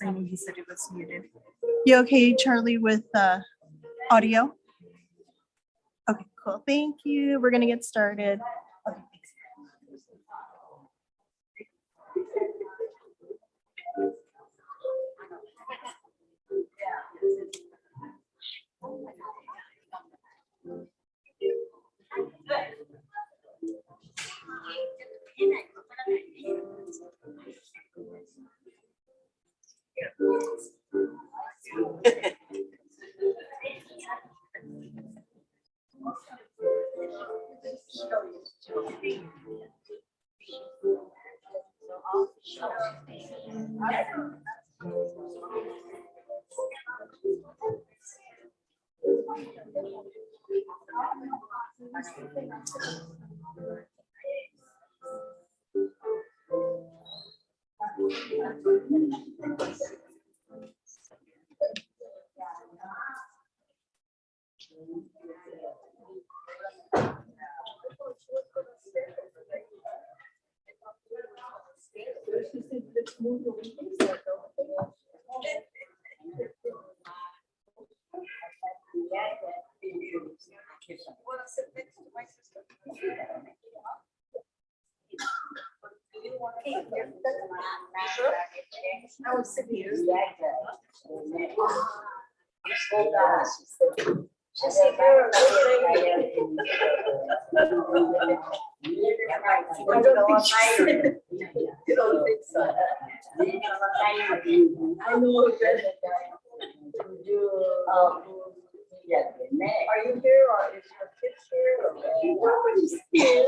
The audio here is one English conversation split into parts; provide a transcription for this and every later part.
I know he said it was muted. You okay, Charlie, with audio? Okay, cool. Thank you. We're gonna get started. Okay, thanks. I was sitting here. I know that. Are you here or is your kids here? Nobody's here.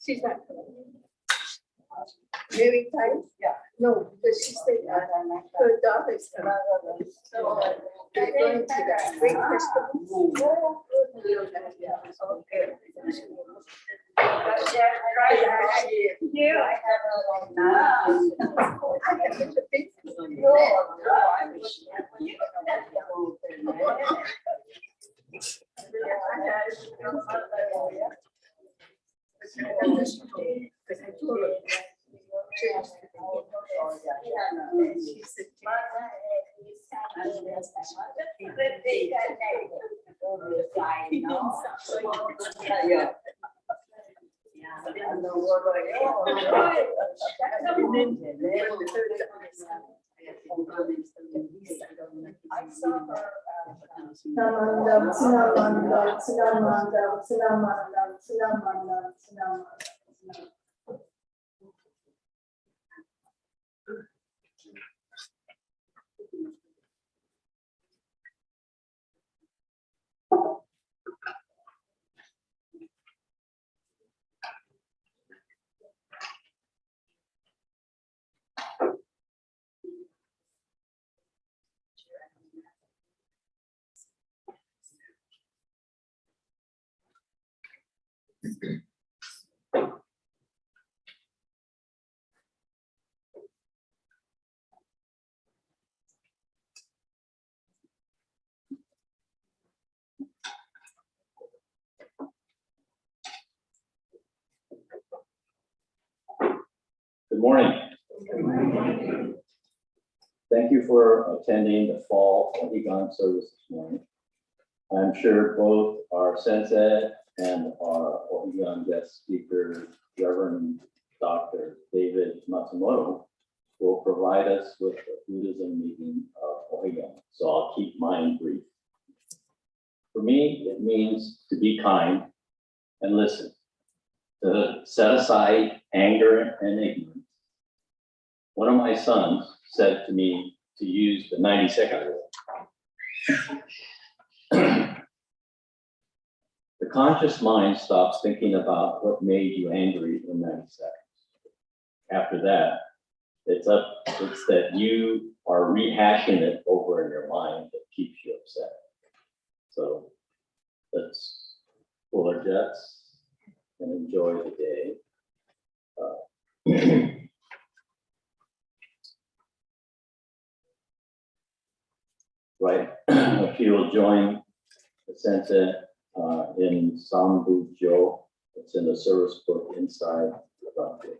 She's not maybe time? Yeah. No, because she stayed at her daughter's house. So they're going to the Great Festival. Okay. Good morning. Thank you for attending the fall Ohigan service this morning. I'm sure both our sensei and our Ohigan guest speaker, Reverend Dr. David Matsumoto, will provide us with the Buddhism meeting of Ohigan. So I'll keep mine brief. For me, it means to be kind and listen, to set aside anger and ignorance. One of my sons said to me to use the 90-second rule. The conscious mind stops thinking about what made you angry in 90 seconds. After that, it's that you are rehashing it over in your mind that keeps you upset. So let's pull our jets and enjoy the day. Right, if you will join the sensei in Sambu Jo, it's in the service book inside the front page.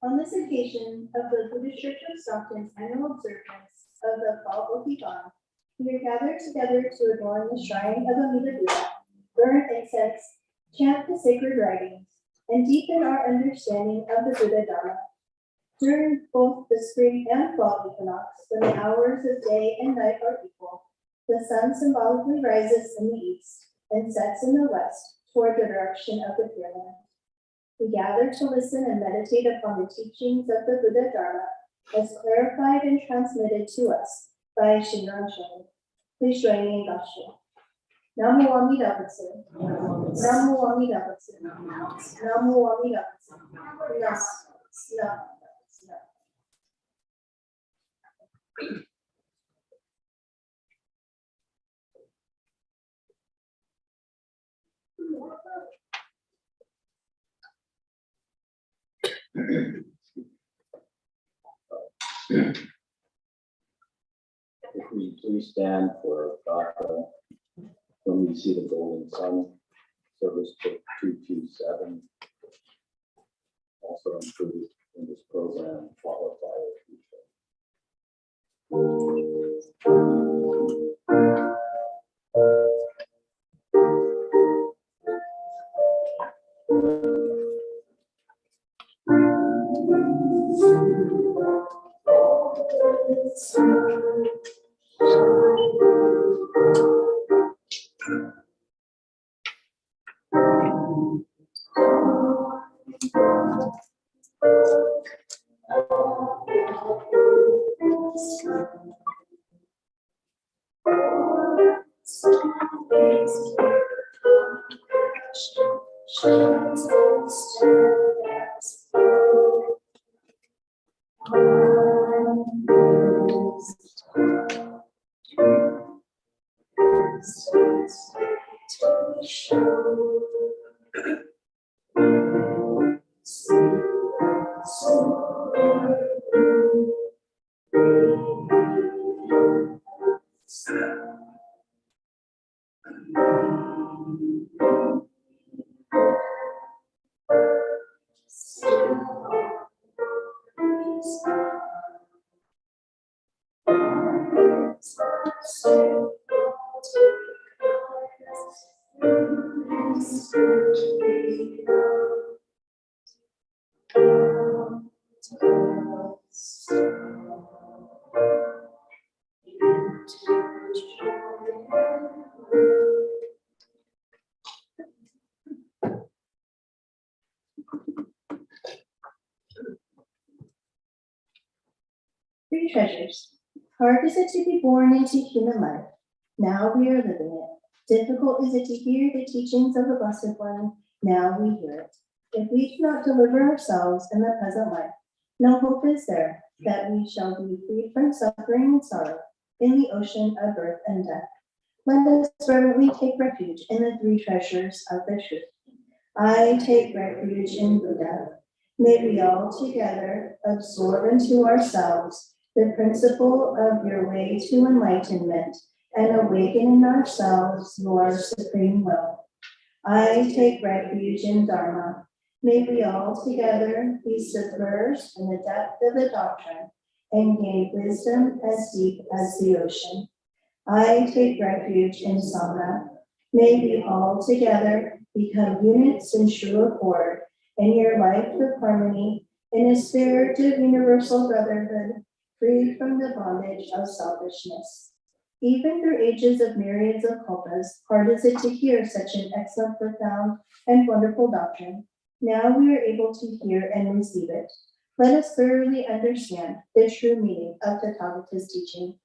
On this occasion of the Buddhist Church of Stockton's annual observance of the fall Ohigan, we are gathered together to adorn the shrine of Amida Buddha, burn incense, chant the sacred writings, and deepen our understanding of the Buddha Dharma. During both the spring and fall equinox, when the hours of day and night are equal, the sun symbolically rises in the east and sets in the west toward the direction of the Pure Land. We gather to listen and meditate upon the teachings of the Buddha Dharma as clarified and transmitted to us by Shinran Shonin. Please join me in Gassho. Namo Amida Butsu. Namo Amida Butsu. Namo Amida Butsu. Namo. If we please stand for Gata, when we see the golden sun, service book 227, also included in this program, followed by a feature. Three treasures. Hard is it to be born into human life. Now we are living it. Difficult is it to hear the teachings of the Blessed One. Now we hear it. If we cannot deliver ourselves in the present life, no hope is there that we shall be freed from suffering and sorrow in the ocean of birth and death. Let us fervently take refuge in the three treasures of the truth. I take refuge in Buddha. May we all together absorb into ourselves the principle of your way to enlightenment and awaken in ourselves your supreme will. I take refuge in Dharma. May we all together be submerged in the depth of the doctrine and gain wisdom as deep as the ocean. I take refuge in Sangha. May we all together become units in true accord in your life of harmony in a spirit of universal brotherhood, free from the bondage of selfishness. Even through ages of myriads of kalpas, hard is it to hear such an excellent, profound, and wonderful doctrine. Now we are able to hear and receive it. Let us thoroughly understand the true meaning of Tathagata's teaching.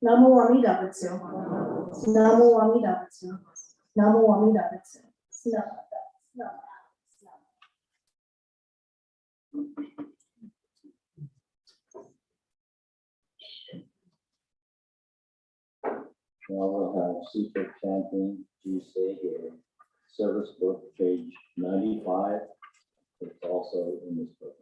Namo Amida Butsu. Namo Amida Butsu. Namo Amida Butsu. Namo. Now we'll have secret chanting, you say here, service book, page 95. It's also in this book.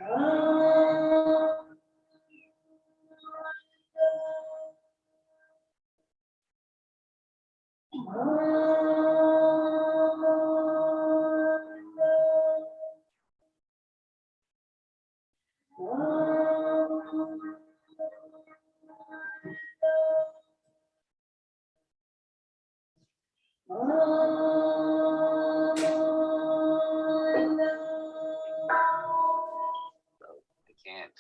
I can't.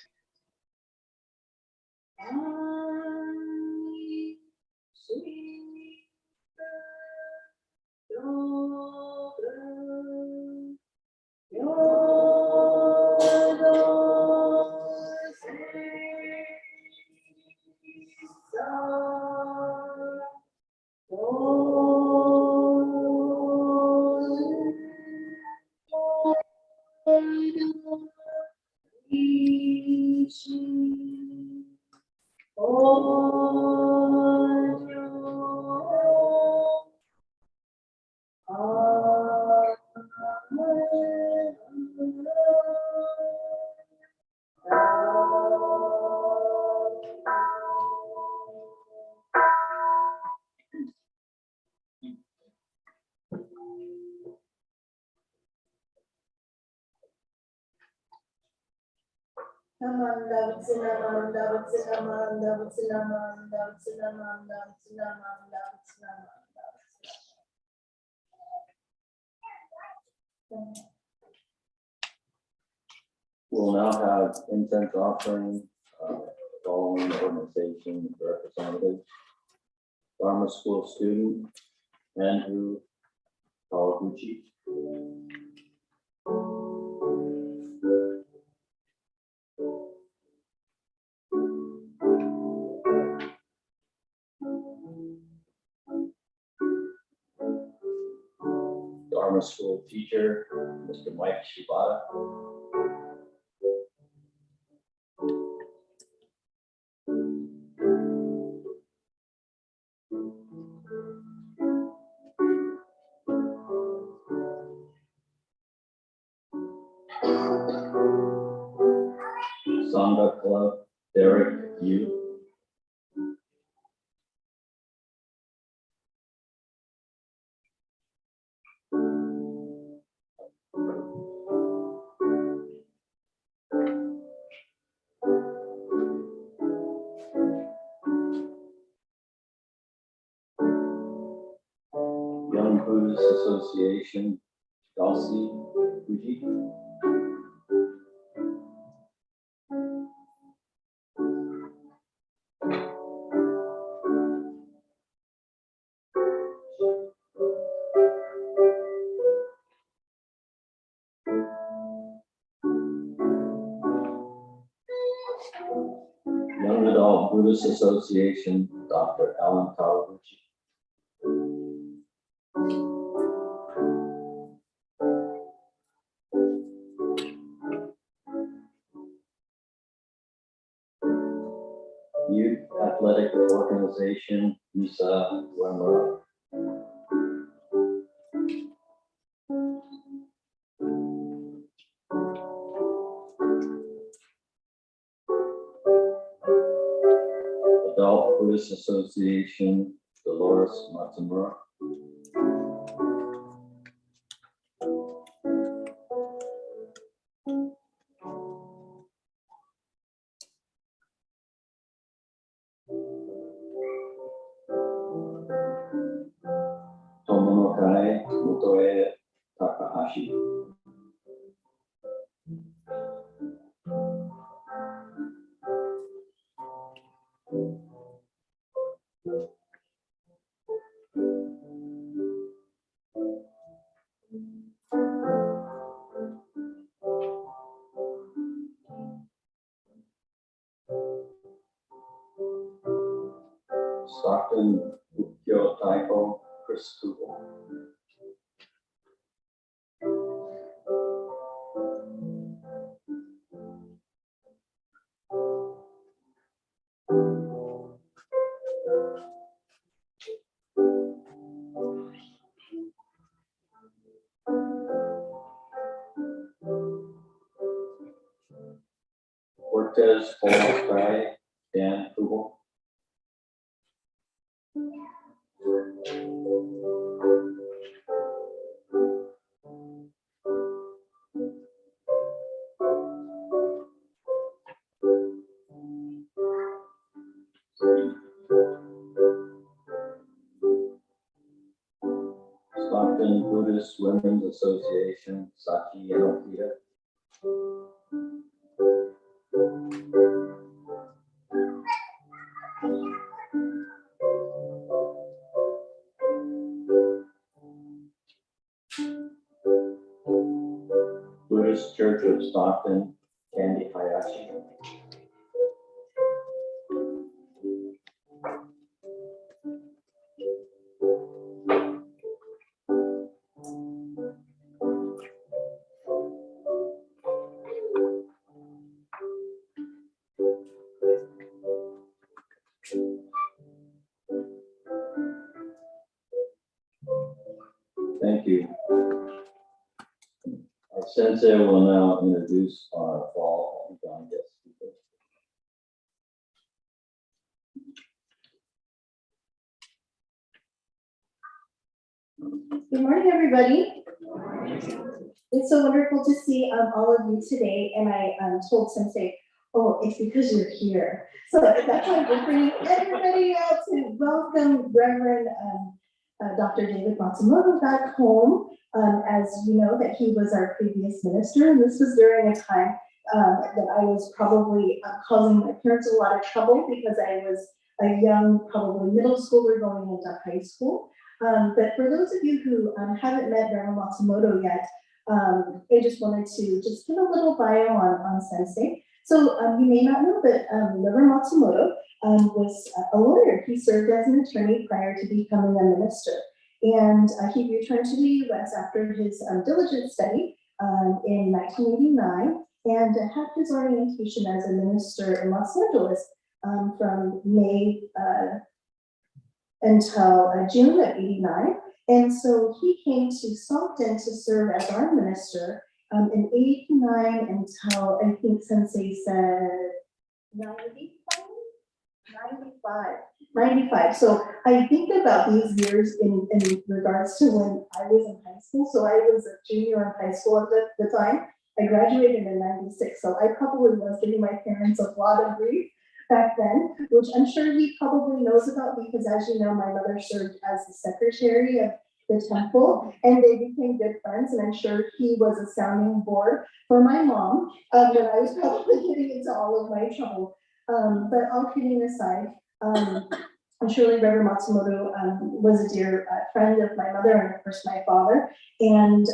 We'll now have incense offering, following organization representatives. Dharma School student, Andrew Kawaguchi. Dharma School teacher, Mr. Mike Shibata. Sangha Club, Derek Yu. Young Buddhist Association, Kelsey Fuji. Young Adult Buddhist Association, Dr. Alan Kawaguchi. Youth Athletic Organization, Lisa Wemmer. Adult Buddhist Association, Dolores Matsumura. Tomonokai Mutoe Takahashi. Stockton Ukyo Taiko Chris Kugel. Cortez Colostai Dan Kugel. Stockton Buddhist Women's Association, Sachi Yanokita. Buddhist Church of Stockton, Candy Hayashi. Thank you. Our sensei will now introduce our fall Ohigan guest speaker. Good morning, everybody. It's so wonderful to see all of you today, and I told Sensei, oh, it's because you're here. So that's why we're bringing everybody out to welcome Reverend Dr. David Matsumoto back home. As you know, that he was our previous minister, and this was during a time that I was probably causing my parents a lot of trouble because I was a young, probably middle schooler going into high school. But for those of you who haven't met Reverend Matsumoto yet, I just wanted to just give a little bio on Sensei. So you may not know, but Reverend Matsumoto was a lawyer. He served as an attorney prior to becoming a minister. And he returned to the US after his diligent study in 1989 and had his orientation as a minister in Los Angeles from May until June of '89. And so he came to Stockton to serve as our minister in '89 until I think Sensei said 95. So I think about these years in regards to when I was in high school. So I was a junior in high school at the time. I graduated in '96. So I probably was giving my parents a lot of grief back then, which I'm sure he probably knows about because, as you know, my mother served as the secretary of the temple and they became good friends. And I'm sure he was a sounding board for my mom when I was probably getting into all of my trouble. But all kidding aside, I'm surely Reverend Matsumoto was a dear friend of my mother and of course my father. And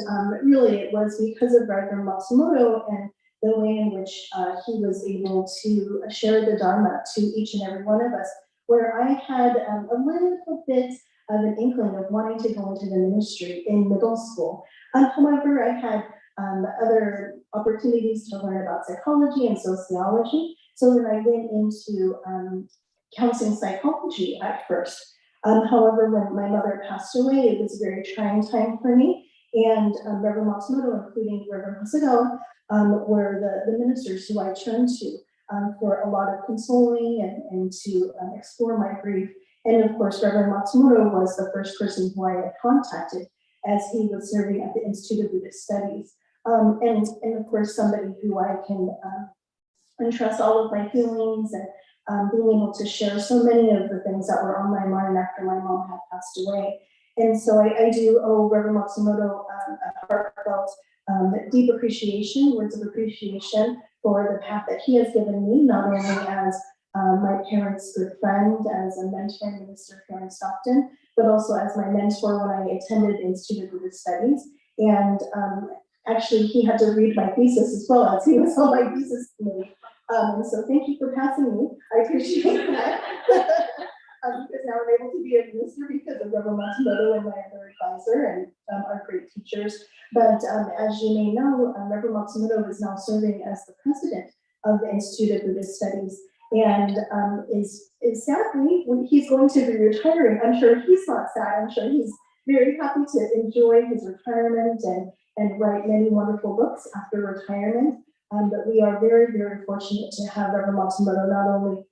really it was because of Reverend Matsumoto and the way in which he was able to share the Dharma to each and every one of us, where I had a little bit of an inkling of wanting to go into the ministry in middle school. However, I had other opportunities to learn about psychology and sociology. So then I went into counseling psychology at first. However, when my mother passed away, it was a very trying time for me. And Reverend Matsumoto, including Reverend Hasegawa, were the ministers who I turned to for a lot of consoling and to explore my grief. And of course, Reverend Matsumoto was the first person who I had contacted as he was serving at the Institute of Buddhist Studies. And of course, somebody who I can entrust all of my feelings and being able to share so many of the things that were on my mind after my mom had passed away. And so I do owe Reverend Matsumoto a heartfelt, deep appreciation, words of appreciation for the path that he has given me, not only as my parents' good friend, as a mentor and minister here in Stockton, but also as my mentor when I attended the Institute of Buddhist Studies. And actually, he had to read my thesis as well as he was on my thesis committee. So thank you for passing me. I appreciate that. Because now I'm able to be a minister because of Reverend Matsumoto and my other advisor and our great teachers. But as you may know, Reverend Matsumoto is now serving as the president of the Institute of Buddhist Studies and is sadly, he's going to be retiring. I'm sure he's not sad. I'm sure he's very happy to enjoy his retirement and write many wonderful books after retirement. But we are very, very fortunate to have Reverend Matsumoto not only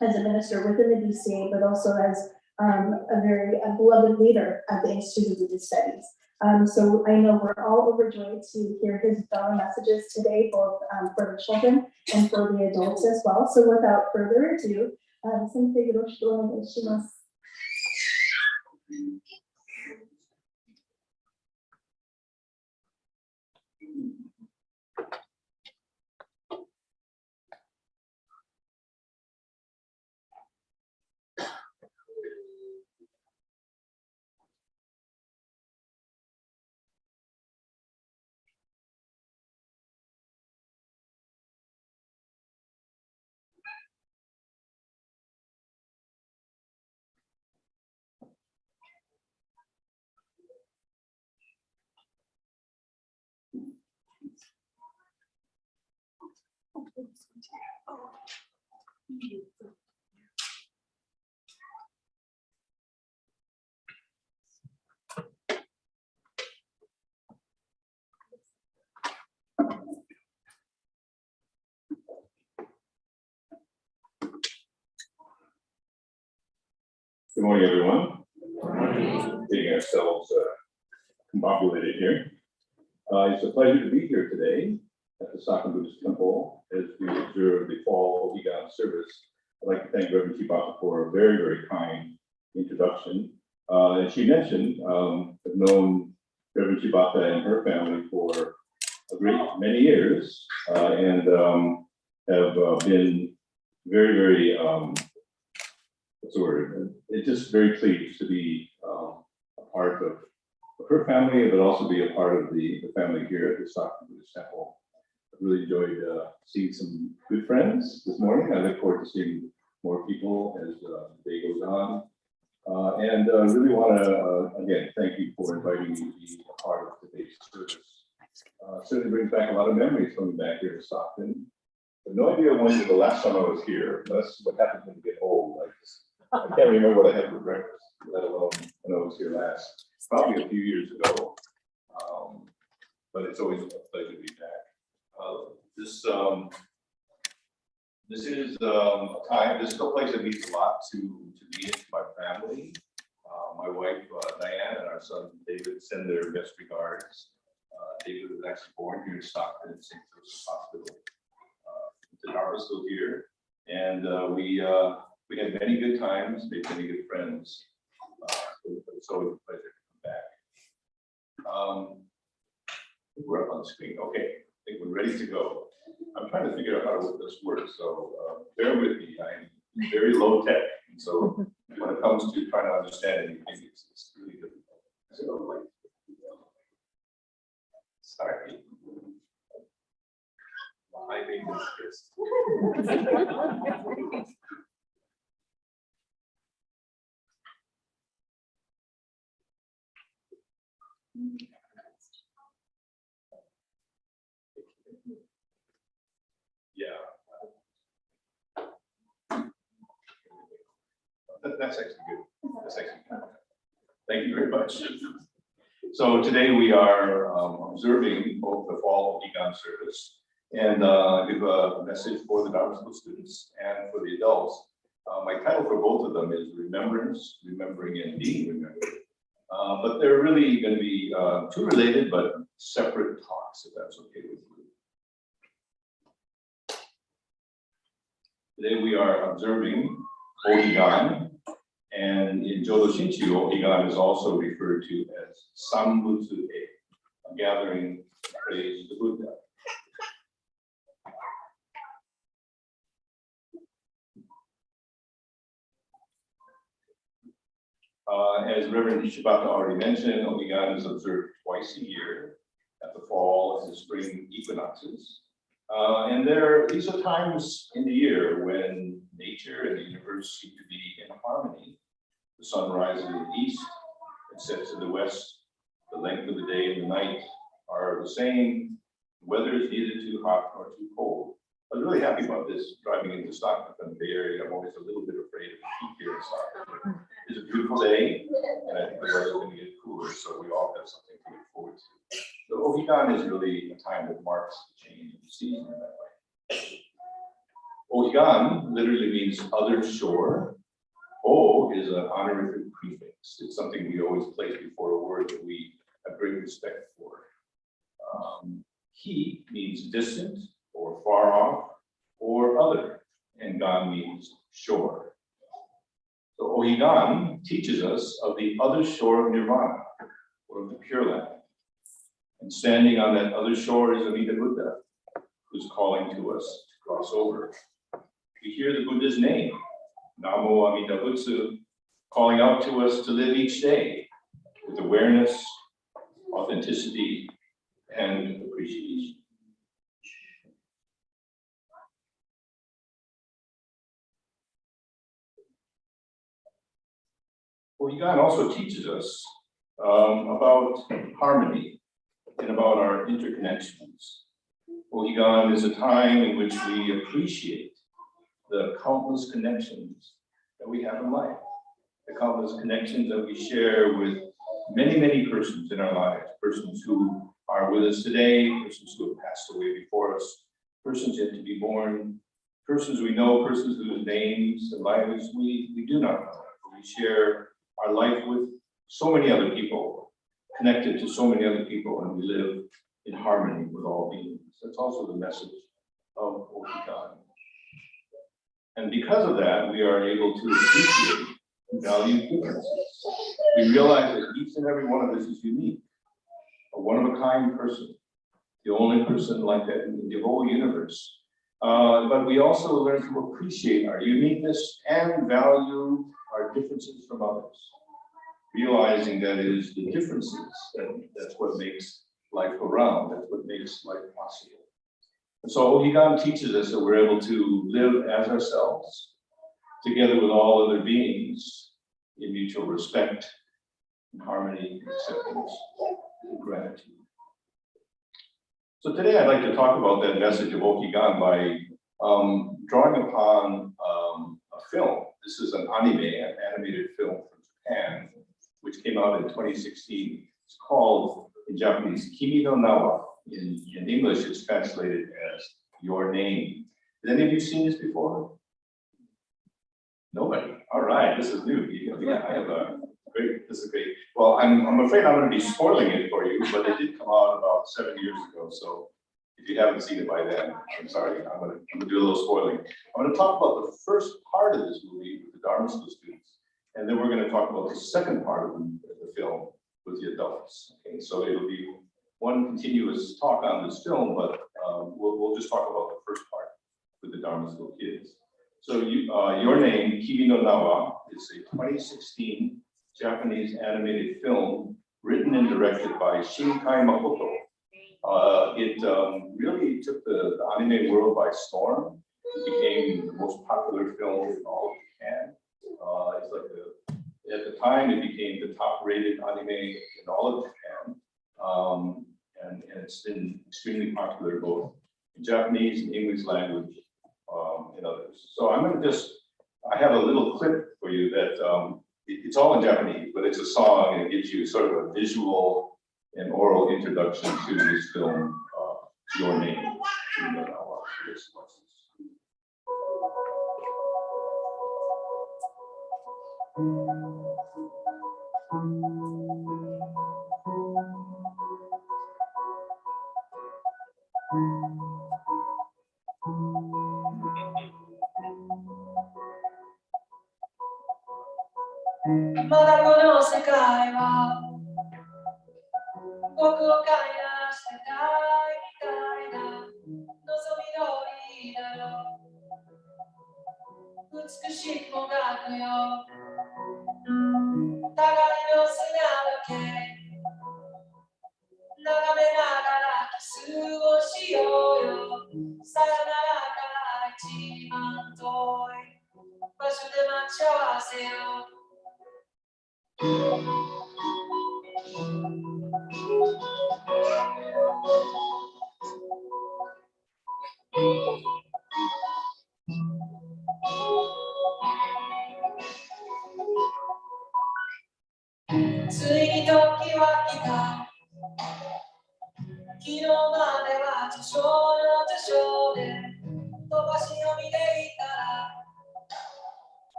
as a minister within the BCA, but also as a very beloved leader at the Institute of Religious Studies. So I know we're all overjoyed to hear his messages today, both for the children and for the adults as well. So without further ado, sensei yoroshiku onegai shimasu. Good morning, everyone. Getting ourselves combobulated here. It's a pleasure to be here today at the Saken Buddhist Temple as we observe the fall Ohigan service. I'd like to thank Reverend Chibata for a very, very kind introduction. As she mentioned, I've known Reverend Chibata and her family for a great many years and have been very, very what's the word? It's just very pleased to be a part of her family, but also be a part of the family here at the Saken Buddhist Temple. I've really enjoyed seeing some good friends this morning. I look forward to seeing more people as the day goes on. And really want to, again, thank you for inviting me to be a part of today's service. Certainly brings back a lot of memories coming back here to Stockton. I have no idea when the last time I was here. That's what happens when you get old. I can't remember what I had for breakfast, let alone when I was here last. Probably a few years ago. But it's always a pleasure to be back. This is a time. This is a place that means a lot to me and to my family. My wife Diane and our son David send their best regards. David was actually born here in Stockton at St. Joseph's Hospital. The Dark is still here, and we had many good times, made many good friends. It's always a pleasure to come back. We're up on the screen. Okay, I think we're ready to go. I'm trying to figure out how to work this works, so bear with me. I'm very low tech, and so when it comes to trying to understand anything, it's really difficult. So, sorry. I made this. Yeah. That's actually good. That's actually good. Thank you very much. So today we are observing both the fall Ohigan service and give a message for the Dharma School students and for the adults. My title for both of them is Remembrance, Remembering and Being Remembered. But they're really going to be two related but separate talks, if that's okay with you. Today we are observing Ohigan, and in Jodo Shinshu, Ohigan is also referred to as Sambutsu-e, a gathering to praise the Buddha. As Reverend Shibata already mentioned, Ohigan is observed twice a year at the fall and the spring equinoxes. And these are times in the year when nature and the universe seem to be in harmony. The sun rises in the east and sets in the west. The length of the day and the night are the same. The weather is neither too hot nor too cold. I was really happy about this driving into Stockton from the Bay Area. I'm always a little bit afraid of the heat here in Stockton. It's a beautiful day, and I think the weather is going to get cooler, so we all have something to look forward to. So So Ohigan is really a time that marks the change of the season in that way. Ohigan literally means other shore. O is an honorific prefix. It's something we always place before a word that we have great respect for. He means distant or far off or other, and gan means shore. So Ohigan teaches us of the other shore of nirvana, or of the Pure Land. And standing on that other shore is Amida Buddha, who's calling to us to cross over. We hear the Buddha's name, Namo Amida Butsu, calling out to us to live each day with awareness, authenticity, and appreciation. Ohigan also teaches us about harmony and about our interconnections. Ohigan is a time in which we appreciate the countless connections that we have in life, the countless connections that we share with many, many persons in our lives, persons who are with us today, persons who have passed away before us, persons yet to be born, persons we know, persons whose names and lives we do not know. We share our life with so many other people, connected to so many other people, and we live in harmony with all beings. That's also the message of Ohigan. And because of that, we are able to appreciate and value differences. We realize that each and every one of us is unique, a one-of-a-kind person, the only person like that in the whole universe. But we also learn to appreciate our uniqueness and value our differences from others, realizing that it is the differences that's what makes life go round, that's what makes life possible. And so Ohigan teaches us that we're able to live as ourselves, together with all other beings, in mutual respect, in harmony, acceptance, and gratitude. So today I'd like to talk about that message of Ohigan by drawing upon a film. This is an anime, an animated film from Japan, which came out in 2016. It's called, in Japanese, Kimi no Nawa. In English, it's translated as Your Name. Has any of you seen this before? Nobody. All right, this is new. Yeah, I have a great. This is great. Well, I'm afraid I'm going to be spoiling it for you, but it did come out about 7 years ago. So if you haven't seen it by then, I'm sorry. I'm going to do a little spoiling. I'm going to talk about the first part of this movie with the Dharma School students, and then we're going to talk about the second part of the film with the adults. Okay, so it'll be one continuous talk on this film, but we'll just talk about the first part with the Dharma School kids. So Your Name, Kimi no Nawa, is a 2016 Japanese animated film written and directed by Shinkai Makoto. It really took the anime world by storm. It became the most popular film in all of Japan. It's like at the time, it became the top-rated anime in all of Japan. And it's been extremely popular both in Japanese and English language and others. So I'm going to I have a little clip for you that it's all in Japanese, but it's a song and it gives you sort of a visual and oral introduction to this film, Your Name.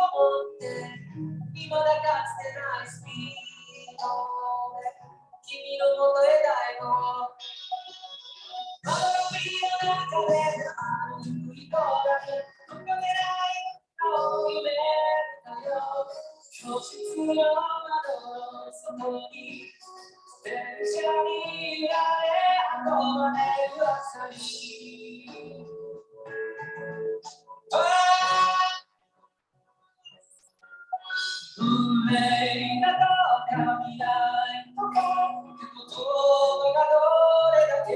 って未だかつてないスピードで君の元へだよ窓の海の中で歩いただけ動けない顔を夢見たよ教室の窓の外に電車に揺られ運ばれる朝に運命など神ないとかって言葉がどれだけ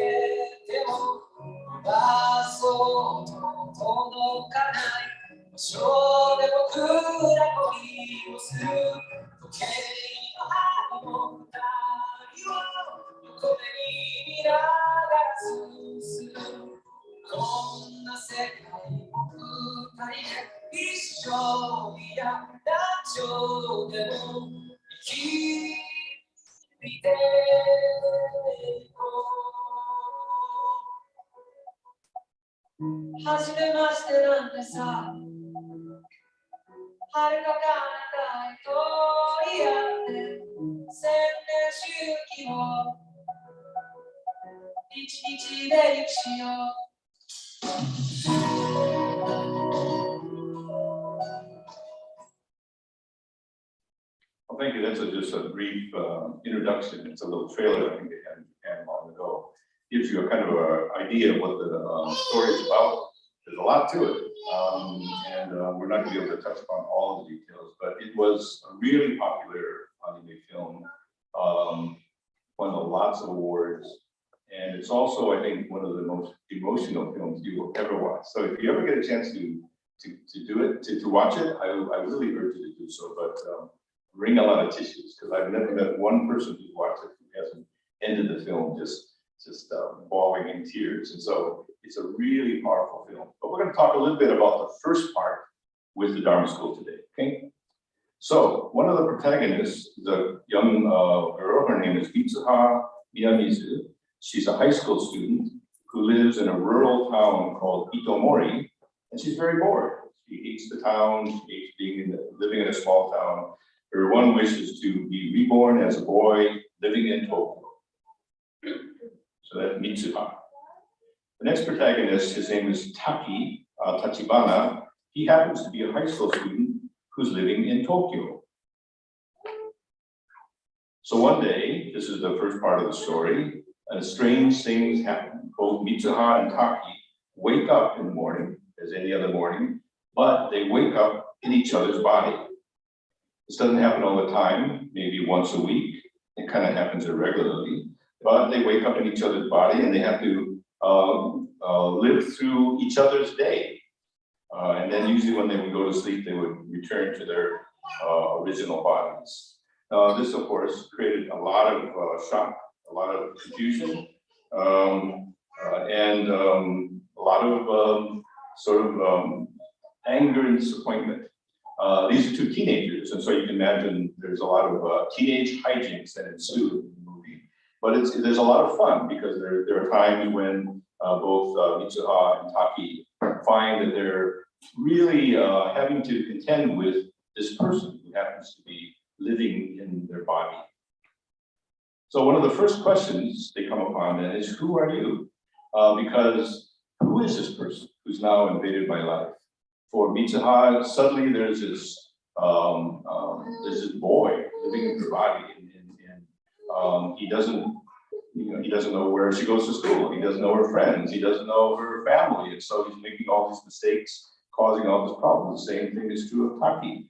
でも伸ばそうと届かない場所で僕ら恋をする時計の針も二人を横目に見ながら進むこんな世界を二人で一緒にやった情でも生き抜いていこう初めましてなんてさ遥か彼方へ通り合って千年周期を一日で生きしようWell, thank you. That's just a brief introduction. It's a little trailer I think they had in Japan long ago. Gives you a kind of an idea of what the story is about. There's a lot to it, and we're not going to be able to touch upon all the details, but it was a really popular anime film. Won lots of awards, and it's also, I think, one of the most emotional films you will ever watch. So if you ever get a chance to do it, to watch it, I really urge you to do so. But bring a lot of tissues because I've never met one person who's watched it who hasn't ended the film just bawling in tears. And so it's a really powerful film. But we're going to talk a little bit about the first part with the Dharma School today. Okay. So one of the protagonists is a young girl. Her name is Mitsuha Miyamizu. She's a high school student who lives in a rural town called Itomori, and she's very bored. She hates the town. She hates living in a small town. Her one wish is to be reborn as a boy living in Tokyo. So that's Mitsuha. The next protagonist, his name is Taki Tachibana. He happens to be a high school student who's living in Tokyo. So one day, this is the first part of the story, strange things happen. Both Mitsuha and Taki wake up in the morning, as any other morning, but they wake up in each other's body. This doesn't happen all the time, maybe once a week. It kind of happens irregularly, but they wake up in each other's body and they have to live through each other's day. And then usually when they would go to sleep, they would return to their original bodies. This, of course, created a lot of shock, a lot of confusion, and a lot of anger and disappointment. These are two teenagers, and so you can imagine there's a lot of teenage hijinks that ensue in the movie. But there's a lot of fun because there are times when both Mitsuha and Taki find that they're really having to contend with this person who happens to be living in their body. So one of the first questions they come upon then is, who are you? Because who is this person who's now invaded my life? For Mitsuha, suddenly there's this boy living in her body, and he doesn't know where she goes to school. He doesn't know her friends. He doesn't know her family, and so he's making all these mistakes, causing all this problems. The same thing is true of Taki.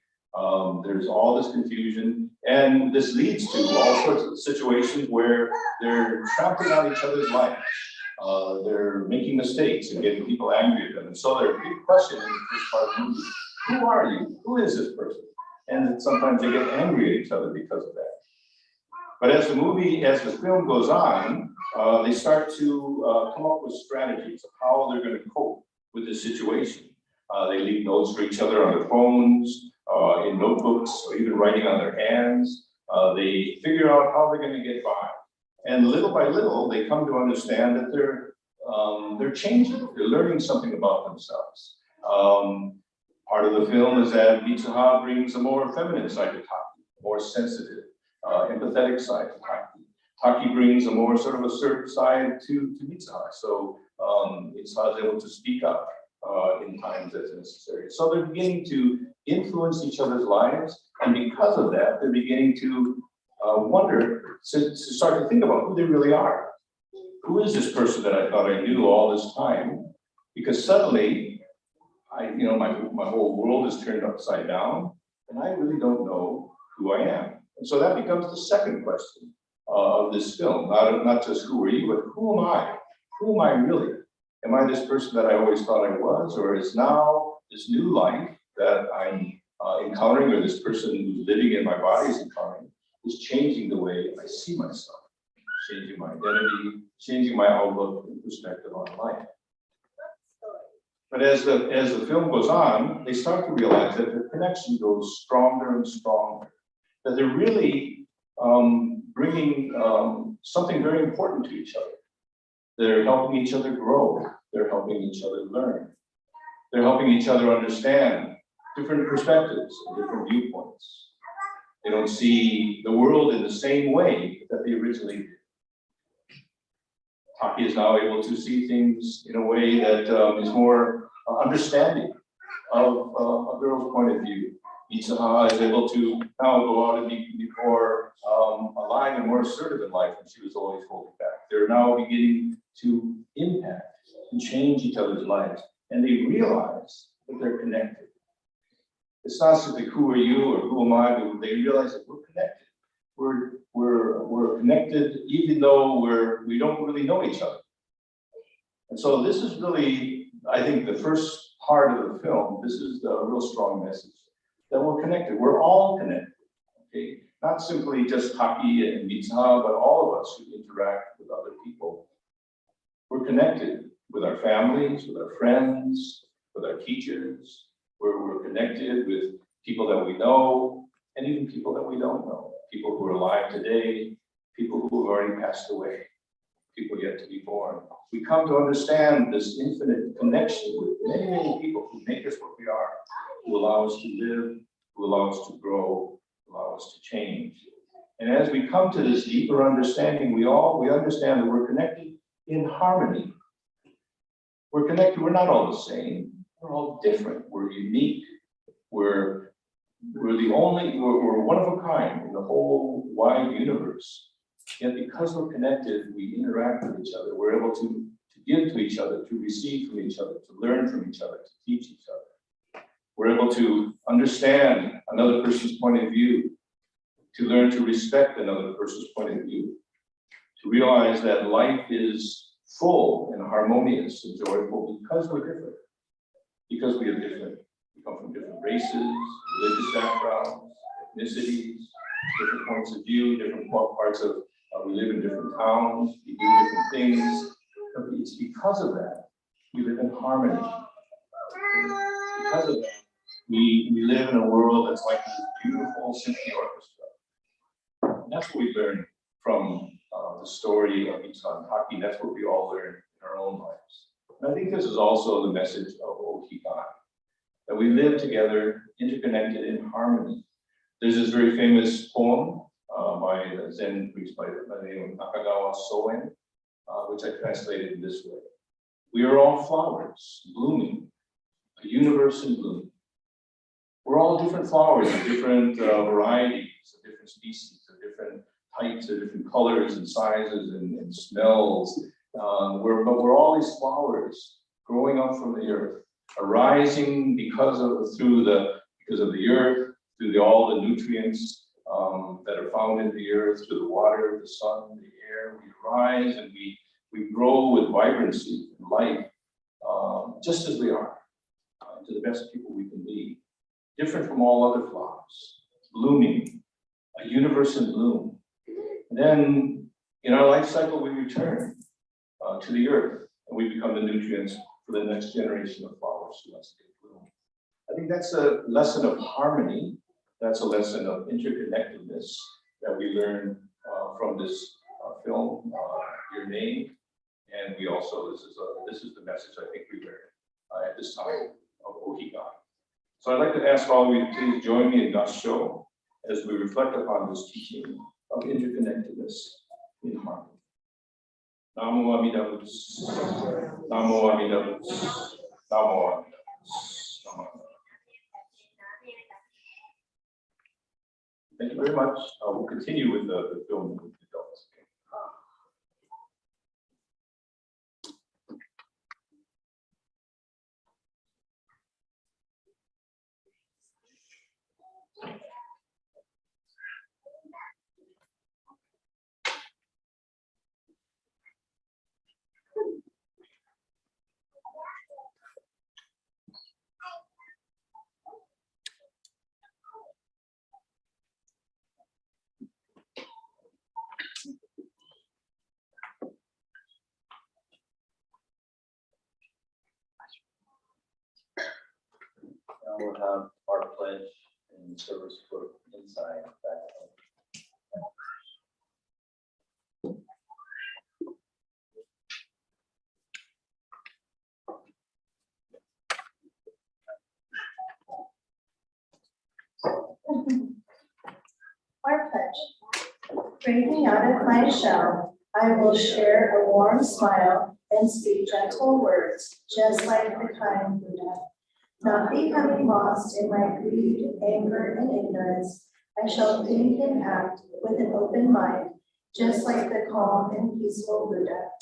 There's all this confusion, and this leads to all sorts of situations where they're trampling on each other's lives. They're making mistakes and getting people angry at them. And so their big question in the first part of the movie, who are you? Who is this person? And sometimes they get angry at each other because of that. But as the film goes on, they start to come up with strategies of how they're going to cope with this situation. They leave notes for each other on their phones, in notebooks, or even writing on their hands. They figure out how they're going to get by. And little by little, they come to understand that they're changing. They're learning something about themselves. Part of the film is that Mitsuha brings a more feminine side to Taki, more sensitive, empathetic side to Taki. Taki brings a more sort of assertive side to Mitsuha. So Mitsuha is able to speak up in times that's necessary. So they're beginning to influence each other's lives. And because of that, they're beginning to wonder, to start to think about who they really are. Who is this person that I thought I knew all this time? Because suddenly, my whole world is turned upside down, and I really don't know who I am. And so that becomes the second question of this film. Not just who are you, but who am I? Who am I really? Am I this person that I always thought I was, or is now this new life that I'm encountering, or this person who's living in my body is encountering, is changing the way I see myself, changing my identity, changing my outlook and perspective on life. But as the film goes on, they start to realize that the connection grows stronger and stronger, that they're really bringing something very important to each other. They're helping each other grow. They're helping each other learn. They're helping each other understand different perspectives and different viewpoints. They don't see the world in the same way that they originally did. Taki is now able to see things in a way that is more understanding of a girl's point of view. Mitsuha is able to now go out and be more alive and more assertive in life, and she was always holding back. They're now beginning to impact and change each other's lives, and they realize that they're connected. It's not simply who are you or who am I, but they realize that we're connected. We're connected even though we don't really know each other. And so this is really, I think, the first part of the film. This is the real strong message that we're connected. We're all connected. Okay, not simply just Taki and Mitsuha, but all of us who interact with other people. We're connected with our families, with our friends, with our teachers. We're connected with people that we know, and even people that we don't know. People who are alive today, people who have already passed away, people yet to be born. We come to understand this infinite connection with many, many people who make us what we are, who allow us to live, who allow us to grow, who allow us to change. And as we come to this deeper understanding, we understand that we're connected in harmony. We're connected, we're not all the same, we're all different, we're unique, we're one of a kind in the whole wide universe. Yet because we're connected, we interact with each other. We're able to give to each other, to receive from each other, to learn from each other, to teach each other. We're able to understand another person's point of view, to learn to respect another person's point of view, to realize that life is full and harmonious and joyful because we're different, because we come from different races, religious backgrounds, ethnicities, different points of view, different parts of, we live in different towns, we do different things. But it's because of that, we live in harmony. Because of that, we live in a world that's like this beautiful symphony orchestra. And that's what we learn from the story of Mitsuha and Taki. That's what we all learn in our own lives. And I think this is also the message of Ohigan, that we live together, interconnected in harmony. There's this very famous poem by a Zen priest by the name of Nakagawa Soen, which I translated in this way. We are all flowers blooming, a universe in bloom. We're all different flowers of different varieties, of different species, of different types, of different colors and sizes and smells. But we're all these flowers growing up from the earth, arising because of the earth, through all the nutrients that are found in the earth, through the water, the sun, the air. We rise and we grow with vibrancy and light, just as we are, to the best people we can be, different from all other flowers, blooming, a universe in bloom. And then in our life cycle, we return to the earth, and we become the nutrients for the next generation of flowers who wants to bloom. I think that's a lesson of harmony. That's a lesson of interconnectedness that we learn from this film, Your Name. And we also, this is the message I think we learn at this time of Ohigan. So I'd like to ask all of you to please join me in God's show as we reflect upon this teaching of interconnectedness in harmony. Namo Amida Butsu. Namo Amida Butsu. Namo Amida Butsu. Namo Amida Butsu. Thank you very much. We'll continue with the film with the adults. Now we'll have our pledge and service book inside. Our pledge. Breathing out of my shell, I will share a warm smile and speak gentle words, just like the kind Buddha. Not becoming lost in my greed, anger, and ignorance, I shall think and act with an open mind, just like the calm and peaceful Buddha.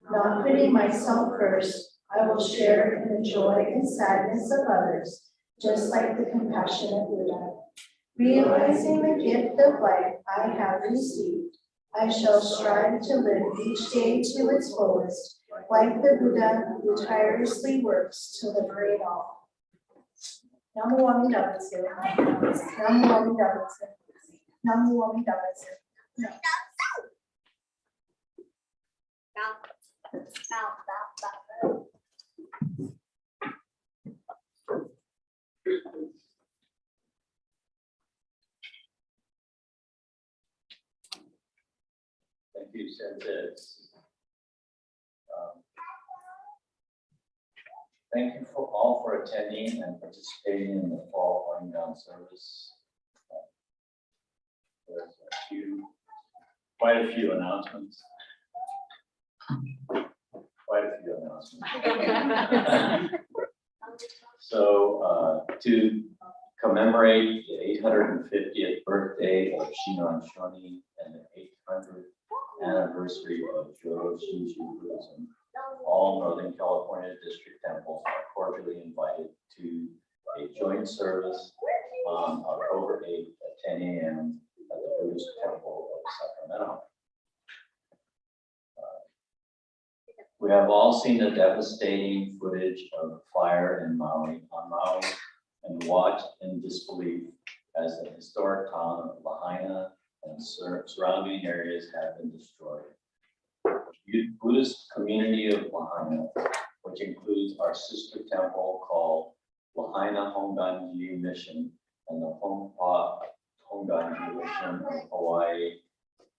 Not putting myself first, I will share in the joy and sadness of others, just like the compassionate Buddha. Realizing the gift of life I have received, I shall strive to live each day to its fullest, like the Buddha who tirelessly works to liberate all. Namo Amida Butsu. Namo Amida Butsu. Namo Amida Butsu. Thank you, Senses. Thank you for all for attending and participating in the fall Ohigan service. There's quite a few announcements. So to commemorate the 850th birthday of Shinran Shoni and the 800th anniversary of Joro Shinju Buddhism, all Northern California district temples are cordially invited to a joint service on October 8th at 10 a.m. at the Buddhist Temple of Sacramento. We have all seen the devastating footage of the fire in Maui, and watched in disbelief as the historic town of Lahaina and surrounding areas have been destroyed. The Buddhist community of Lahaina, which includes our sister temple called Lahaina Honganji Mission and the Hongpa Honganji Mission of Hawaii,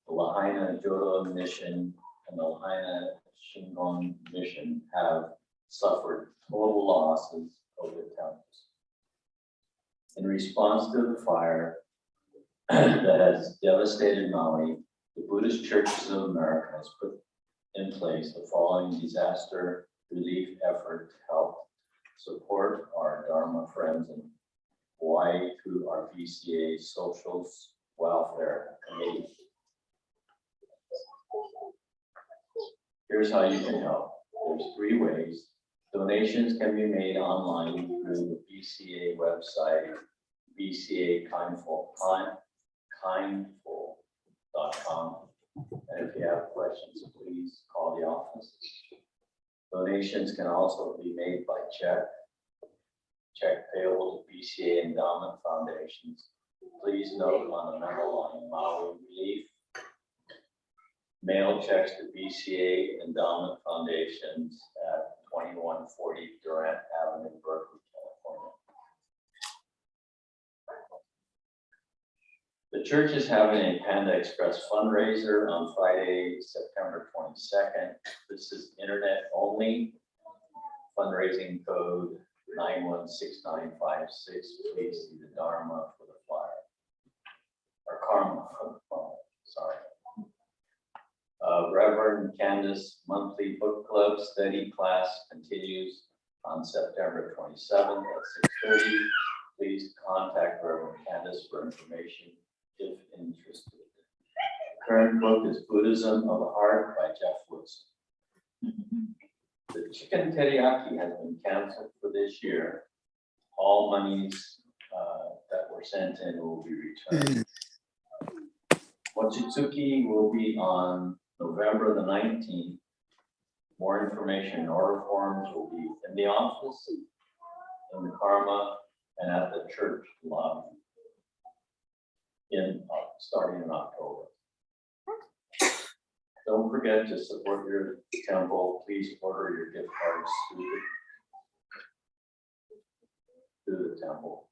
the Lahaina Jodo Mission and the Lahaina Shingon Mission have suffered total losses of their temples. In response to the fire that has devastated Maui, the Buddhist Churches of America has put in place the following disaster relief effort to help support our Dharma friends in Hawaii through our VCA Social Welfare Committee. Here's how you can help. There's 3 ways. Donations can be made online through the VCA website, vcakindful.com. And if you have questions, please call the office. Donations can also be made by check payable to VCA Endowment Foundations. Please note on the memo line, Maui Relief. Mail checks to VCA Endowment Foundations at 2140 Durant Avenue, Berkeley, California. The church is having a Panda Express fundraiser on Friday, September 22nd. This is internet only. Fundraising code 916956. Please see the Dharma for the flyer. Or Karma for the flyer, sorry. Reverend Candace monthly book club study class continues on September 27th at 6:30. Please contact Reverend Candace for information if interested. Current book is Buddhism of the Heart by Jeff Woodson. The chicken teriyaki has been canceled for this year. All monies that were sent in will be returned. Mochitsuki will be on November the 19th. More information and order forms will be in the office, in the Karma, and at the church lobby starting in October. Don't forget to support your temple. Please order your gift cards through the temple.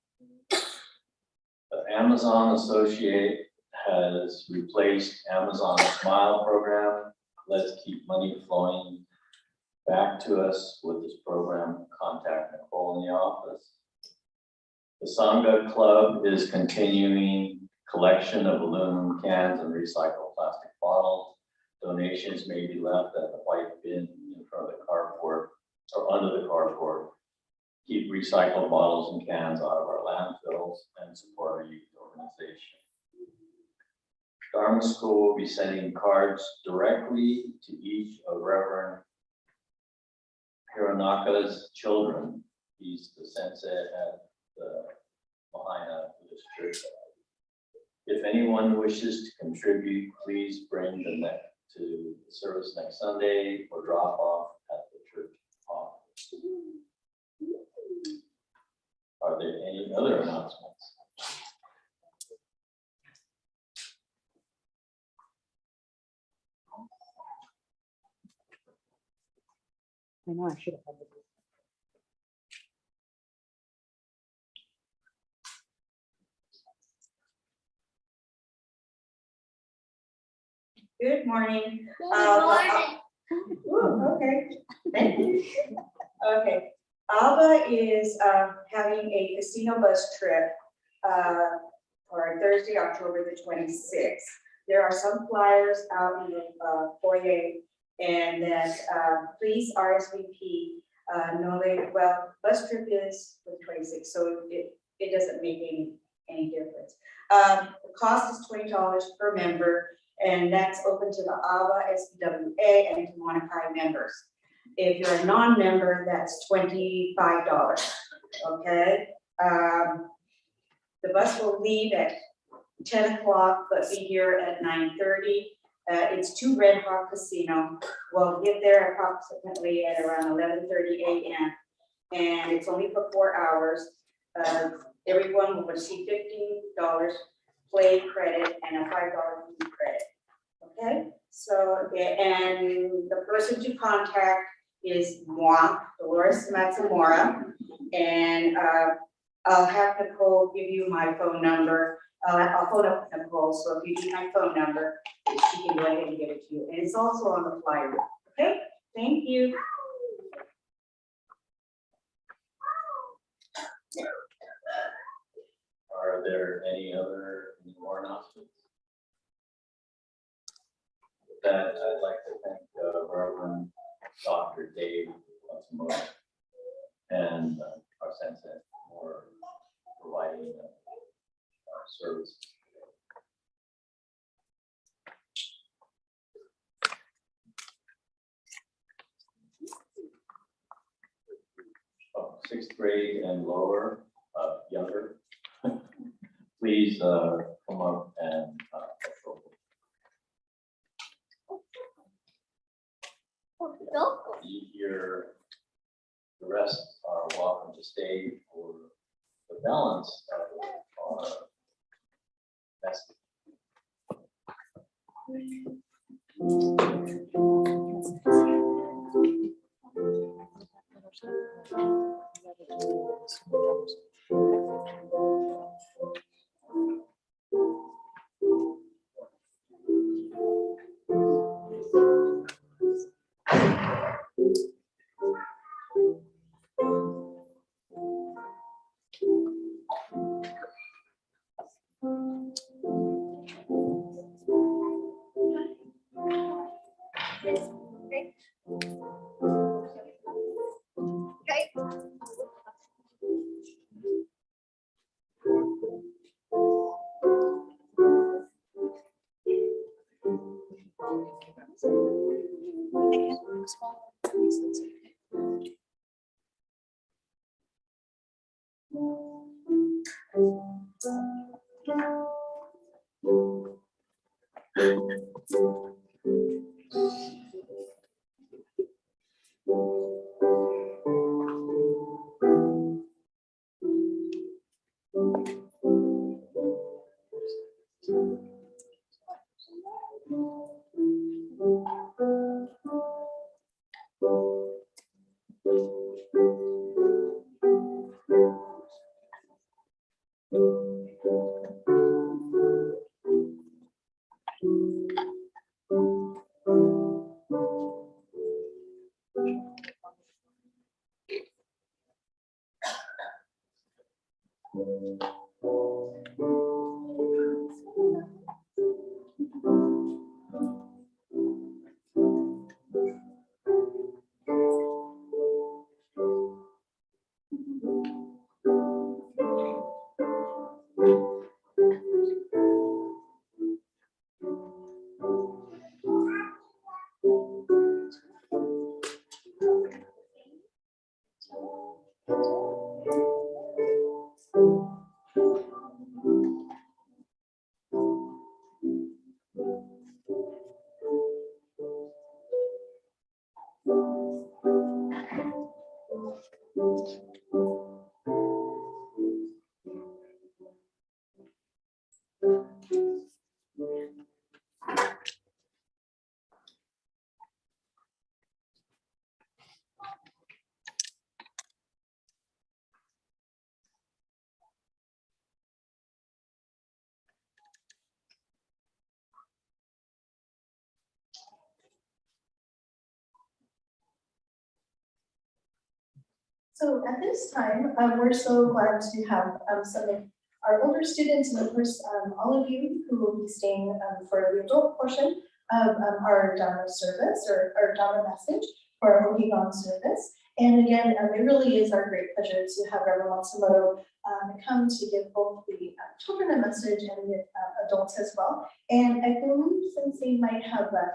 The Amazon Associate has replaced Amazon Smile program. Let's keep money flowing back to us with this program. Contact Nicole in the office. The Sangha Club is continuing collection of aluminum cans and recycled plastic bottles. Donations may be left at the white bin in front of the carport or under the carport. Keep recycled bottles and cans out of our landfills and support our youth organization. Dharma School will be sending cards directly to each of Reverend Hironaka's children. He's the sensei at the Lahaina Buddhist Church. If anyone wishes to contribute, please bring the net to the service next Sunday or drop off at the church office. Are there any other announcements? I know I should have had the. Good morning. Good Ooh, okay, thank you. Okay, Alba is having a casino bus trip for Thursday, October the 26th. There are some flyers out in the foyer, and that please RSVP. Well, bus trip is for the 26th, so it doesn't make any difference. The cost is $20 per member. And that's open to the ABA, SPWA, and to Monokai members. If you're a non-member, that's $25, okay? The bus will leave at 10 o'clock, but be here at 9:30. It's to Red Hawk Casino. We'll get there approximately at around 11:30 a.m. And it's only for 4 hours. Everyone will receive $15 play credit and a $5 food credit. Okay, so, and the person to contact is moi, Dolores Matsumura, and I'll have Nicole give you my phone number. I'll phone up Nicole, so if you need my phone number, she can go ahead and give it to you. And it's also on the flyer. Okay, thank you. Are there any more announcements? With that, I'd like to thank Reverend Dr. Dave Matsumoto and our sensei for providing our service. Sixth grade and lower, younger, please come up and the rest are welcome to stay for the balance of our message. So at this time, we're so glad to have some of our older students and of course, all of you who will be staying for the adult portion of our Dharma service or our Dharma message for our Ohigan service. And again, it really is our great pleasure to have Reverend Matsumoto come to give both the children a message and the adults as well. And I believe Sensei might have a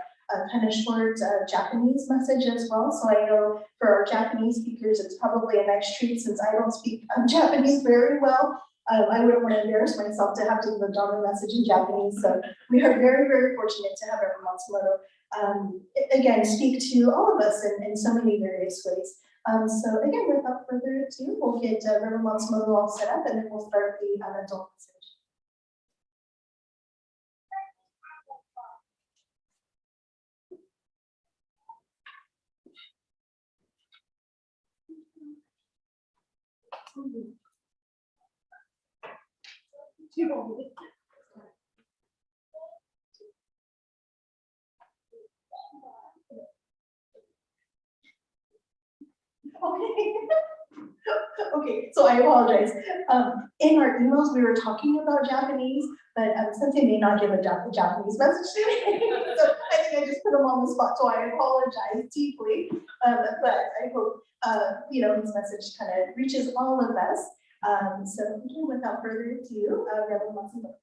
kind of short Japanese message as well. So I know for our Japanese speakers, it's probably a nice treat since I don't speak Japanese very well. I wouldn't want to embarrass myself to have to give a Dharma message in Japanese. So we are very, very fortunate to have Reverend Matsumoto again speak to all of us in so many various ways. So again, without further ado, we'll get Reverend Matsumoto all set up and then we'll start the adult message. Okay, so I apologize. In our emails, we were talking about Japanese, but Sensei may not give a Japanese message to me. So I think I just put him on the spot, so I apologize deeply. But I hope, his message kind of reaches all of us. So again, without further ado, Reverend Matsumoto.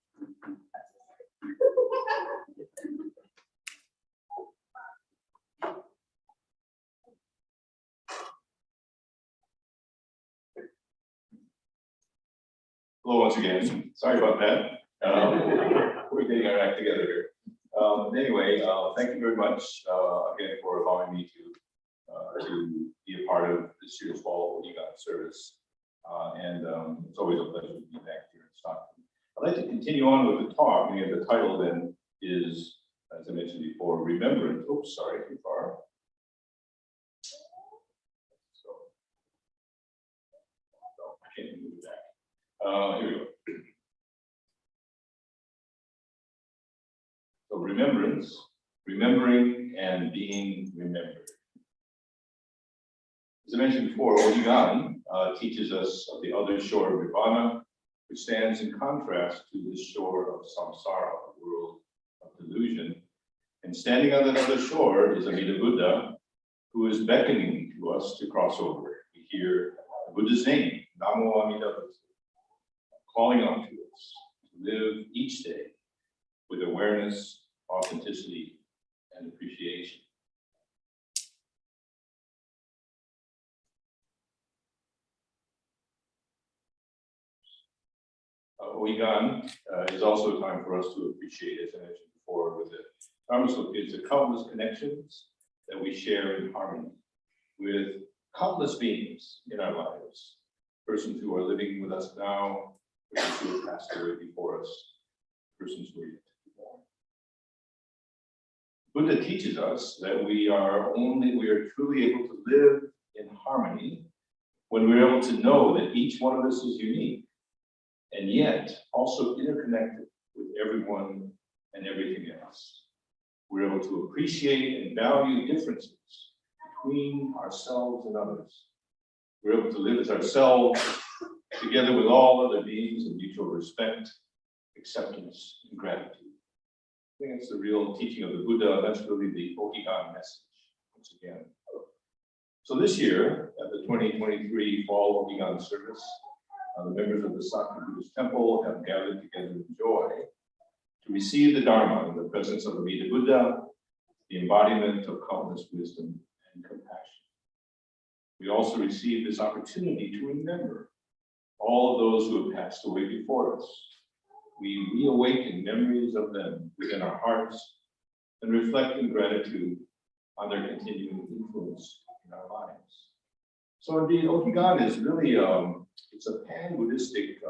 Hello once again. Sorry about that. We're getting our act together here. Anyway, thank you very much again for allowing me to be a part of this year's fall Ohigan service. It's always a pleasure to be back here in Stockton. I'd like to continue on with the talk. And the title then is, as I mentioned before, Remembrance. Oops, sorry, too far. I can't move it back. Here we go. So remembrance, remembering and being remembered. As I mentioned before, Ohigan teaches us of the other shore of Nirvana, which stands in contrast to this shore of samsara, the world of delusion. And standing on that other shore is Amida Buddha, who is beckoning to us to cross over. We hear the Buddha's name, Namo Amida Buddha, calling on to us to live each day with awareness, authenticity, and appreciation. Ohigan is also a time for us to appreciate, as I mentioned before, with the Dharma kids, the countless connections that we share in harmony with countless beings in our lives, persons who are living with us now, persons who have passed away before us, persons who are yet to be born. Buddha teaches us that we are truly able to live in harmony when we're able to know that each one of us is unique and yet also interconnected with everyone and everything else. We're able to appreciate and value differences between ourselves and others. We're able to live as ourselves together with all other beings in mutual respect, acceptance, and gratitude. I think it's the real teaching of the Buddha. That's really the Ohigan message, once again. So this year, at the 2023 Fall Ohigan service, the members of the Sakya Buddhist Temple have gathered together in joy to receive the Dharma in the presence of Amida Buddha, the embodiment of countless wisdom and compassion. We also receive this opportunity to remember all of those who have passed away before us. We reawaken memories of them within our hearts and reflect in gratitude on their continuing influence in our lives. So indeed, Ohigan is really, it's a pan-Buddhistic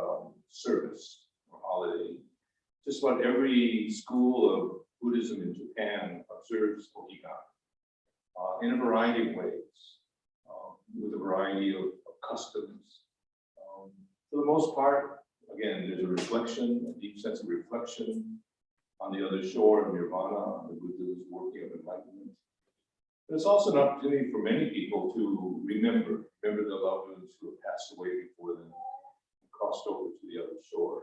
service or holiday. Just about every school of Buddhism in Japan observes Ohigan in a variety of ways, with a variety of customs. For the most part, again, there's a reflection, a deep sense of reflection on the other shore of nirvana, on the Buddha's working of enlightenment. But it's also an opportunity for many people to remember the loved ones who have passed away before them and crossed over to the other shore.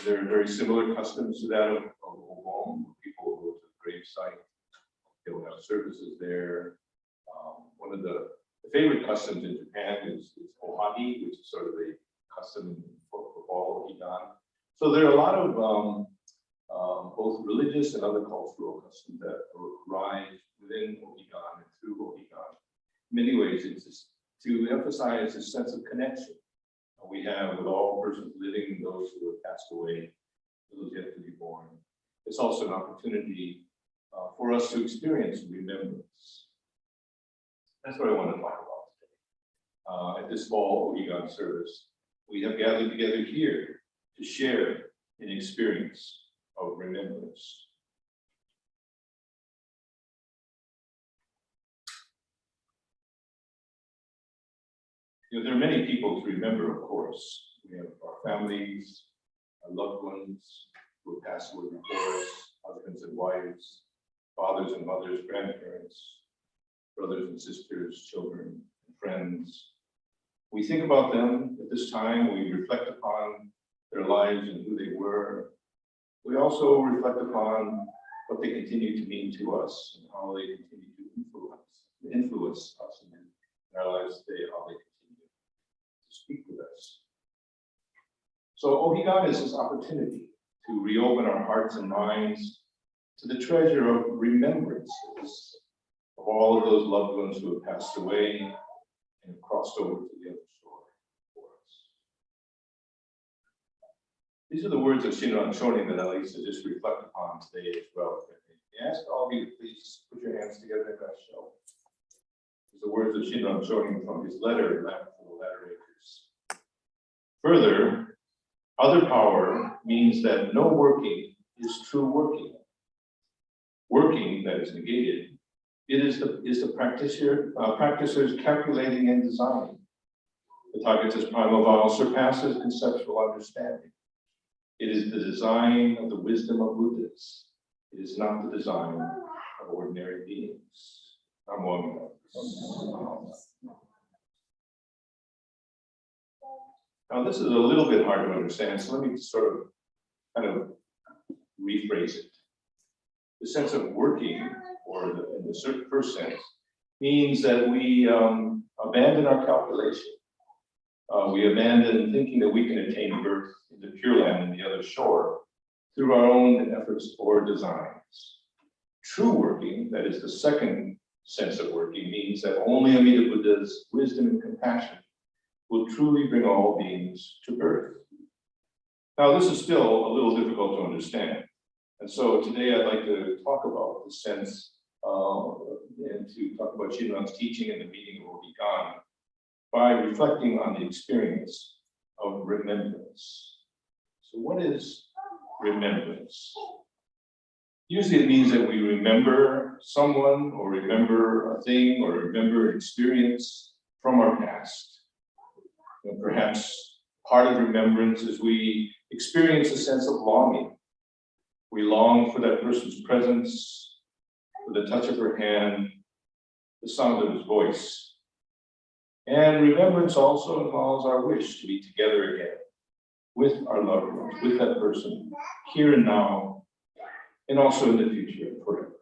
There are very similar customs to that of Ohigan. People will go to the gravesite, they will have services there. One of the favorite customs in Japan is Ohagi, which is sort of a custom for all Ohigan. So there are a lot of both religious and other cultural customs that arise within Ohigan and through Ohigan. In many ways, it's just to emphasize a sense of connection we have with all persons living, those who have passed away, those yet to be born. It's also an opportunity for us to experience remembrance. That's what I want to talk about today. At this fall Ohigan service, we have gathered together here to share an experience of remembrance. You know, there are many people to remember, of course. We have our families, our loved ones who have passed away before us, husbands and wives, fathers and mothers, grandparents, brothers and sisters, children, and friends. We think about them at this time. We reflect upon their lives and who they were. We also reflect upon what they continue to mean to us and how they continue to influence us in our lives today, how they continue to speak with us. So Ohigan is this opportunity to reopen our hearts and minds to the treasure of remembrances of all of those loved ones who have passed away and have crossed over to the other shore for us. These are the words of Shinran Shonin that I used to just reflect upon today as well. I ask all of you to please put your hands together in that show. These are the words of Shinran Shonin from his letter, Lamp for the Letter Makers. Further, other power means that no working is true working. Working that is negated, it is the practitioner's calculating and designing. The Tathagata's primal vow surpasses conceptual understanding. It is the design of the wisdom of Buddhas. It is not the design of ordinary beings. Namo Amida. Now this is a little bit hard to understand, so let me sort of kind of rephrase it. The sense of working, or in the first sense, means that we abandon our calculation. We abandon thinking that we can attain birth in the Pure Land and the other shore through our own efforts or designs. True working, that is the second sense of working, means that only Amida Buddha's wisdom and compassion will truly bring all beings to birth. Now, this is still a little difficult to understand. And so today I'd like to talk about the sense and to talk about Shinran's teaching in the meaning of Ohigan by reflecting on the experience of remembrance. So what is remembrance? Usually it means that we remember someone or remember a thing or remember an experience from our past. And perhaps part of remembrance is we experience a sense of longing. We long for that person's presence, for the touch of her hand, the sound of his voice. And remembrance also involves our wish to be together again with our loved ones, with that person, here and now, and also in the future and forever.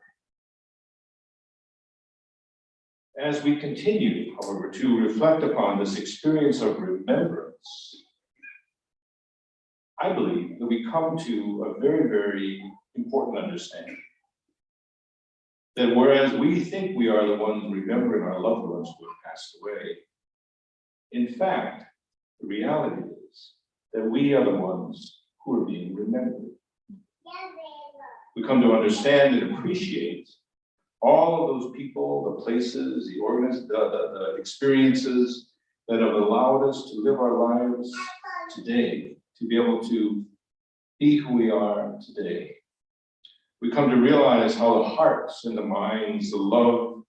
As we continue, however, to reflect upon this experience of remembrance, I believe that we come to a very, very important understanding. That whereas we think we are the ones remembering our loved ones who have passed away, in fact, the reality is that we are the ones who are being remembered. We come to understand and appreciate all of those people, the places, the experiences that have allowed us to live our lives today, to be able to be who we are today. We come to realize how the hearts and the minds, the love,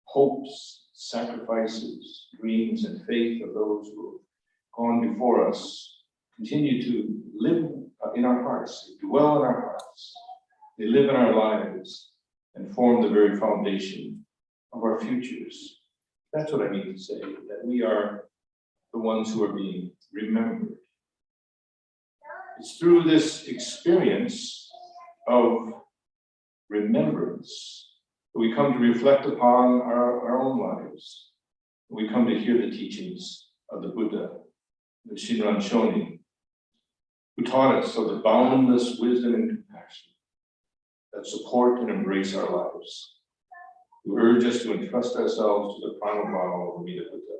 hopes, sacrifices, dreams, and faith of those who have gone before us continue to live in our hearts, dwell in our hearts. They live in our lives and form the very foundation of our futures. That's what I mean to say, that we are the ones who are being remembered. It's through this experience of remembrance that we come to reflect upon our own lives. We come to hear the teachings of the Buddha, the Shinran Shonin, who taught us of the boundless wisdom and compassion that support and embrace our lives, who urge us to entrust ourselves to the primal vow of Amida Buddha,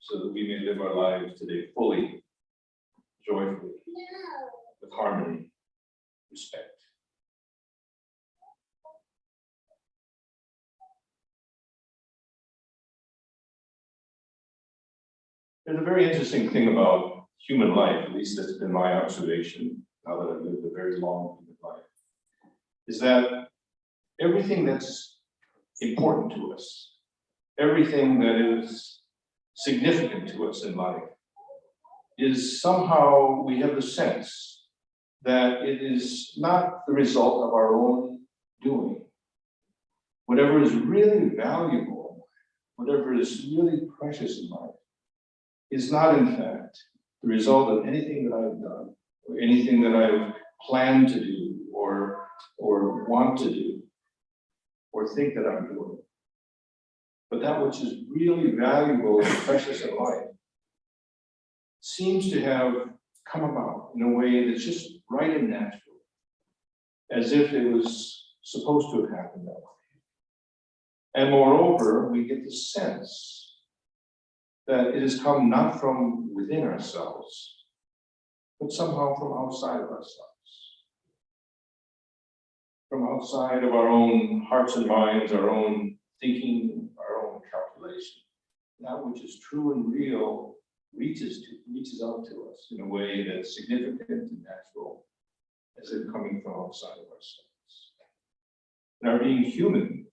so that we may live our lives today fully, joyfully, with harmony, respect. There's a very interesting thing about human life, at least that's been my observation, now that I've lived a very long human life, is that everything that's important to us, everything that is significant to us in life, is somehow we have the sense that it is not the result of our own doing. Whatever is really valuable, whatever is really precious in life, is not in fact the result of anything that I've done, or anything that I've planned to do, or want to do, or think that I'm doing. But that which is really valuable and precious in life seems to have come about in a way that's just right and natural, as if it was supposed to have happened that way. And moreover, we get the sense that it has come not from within ourselves, but somehow from outside of ourselves. From outside of our own hearts and minds, our own thinking, our own calculation. That which is true and real reaches out to us in a way that's significant and natural, as if coming from outside of ourselves. And our being human,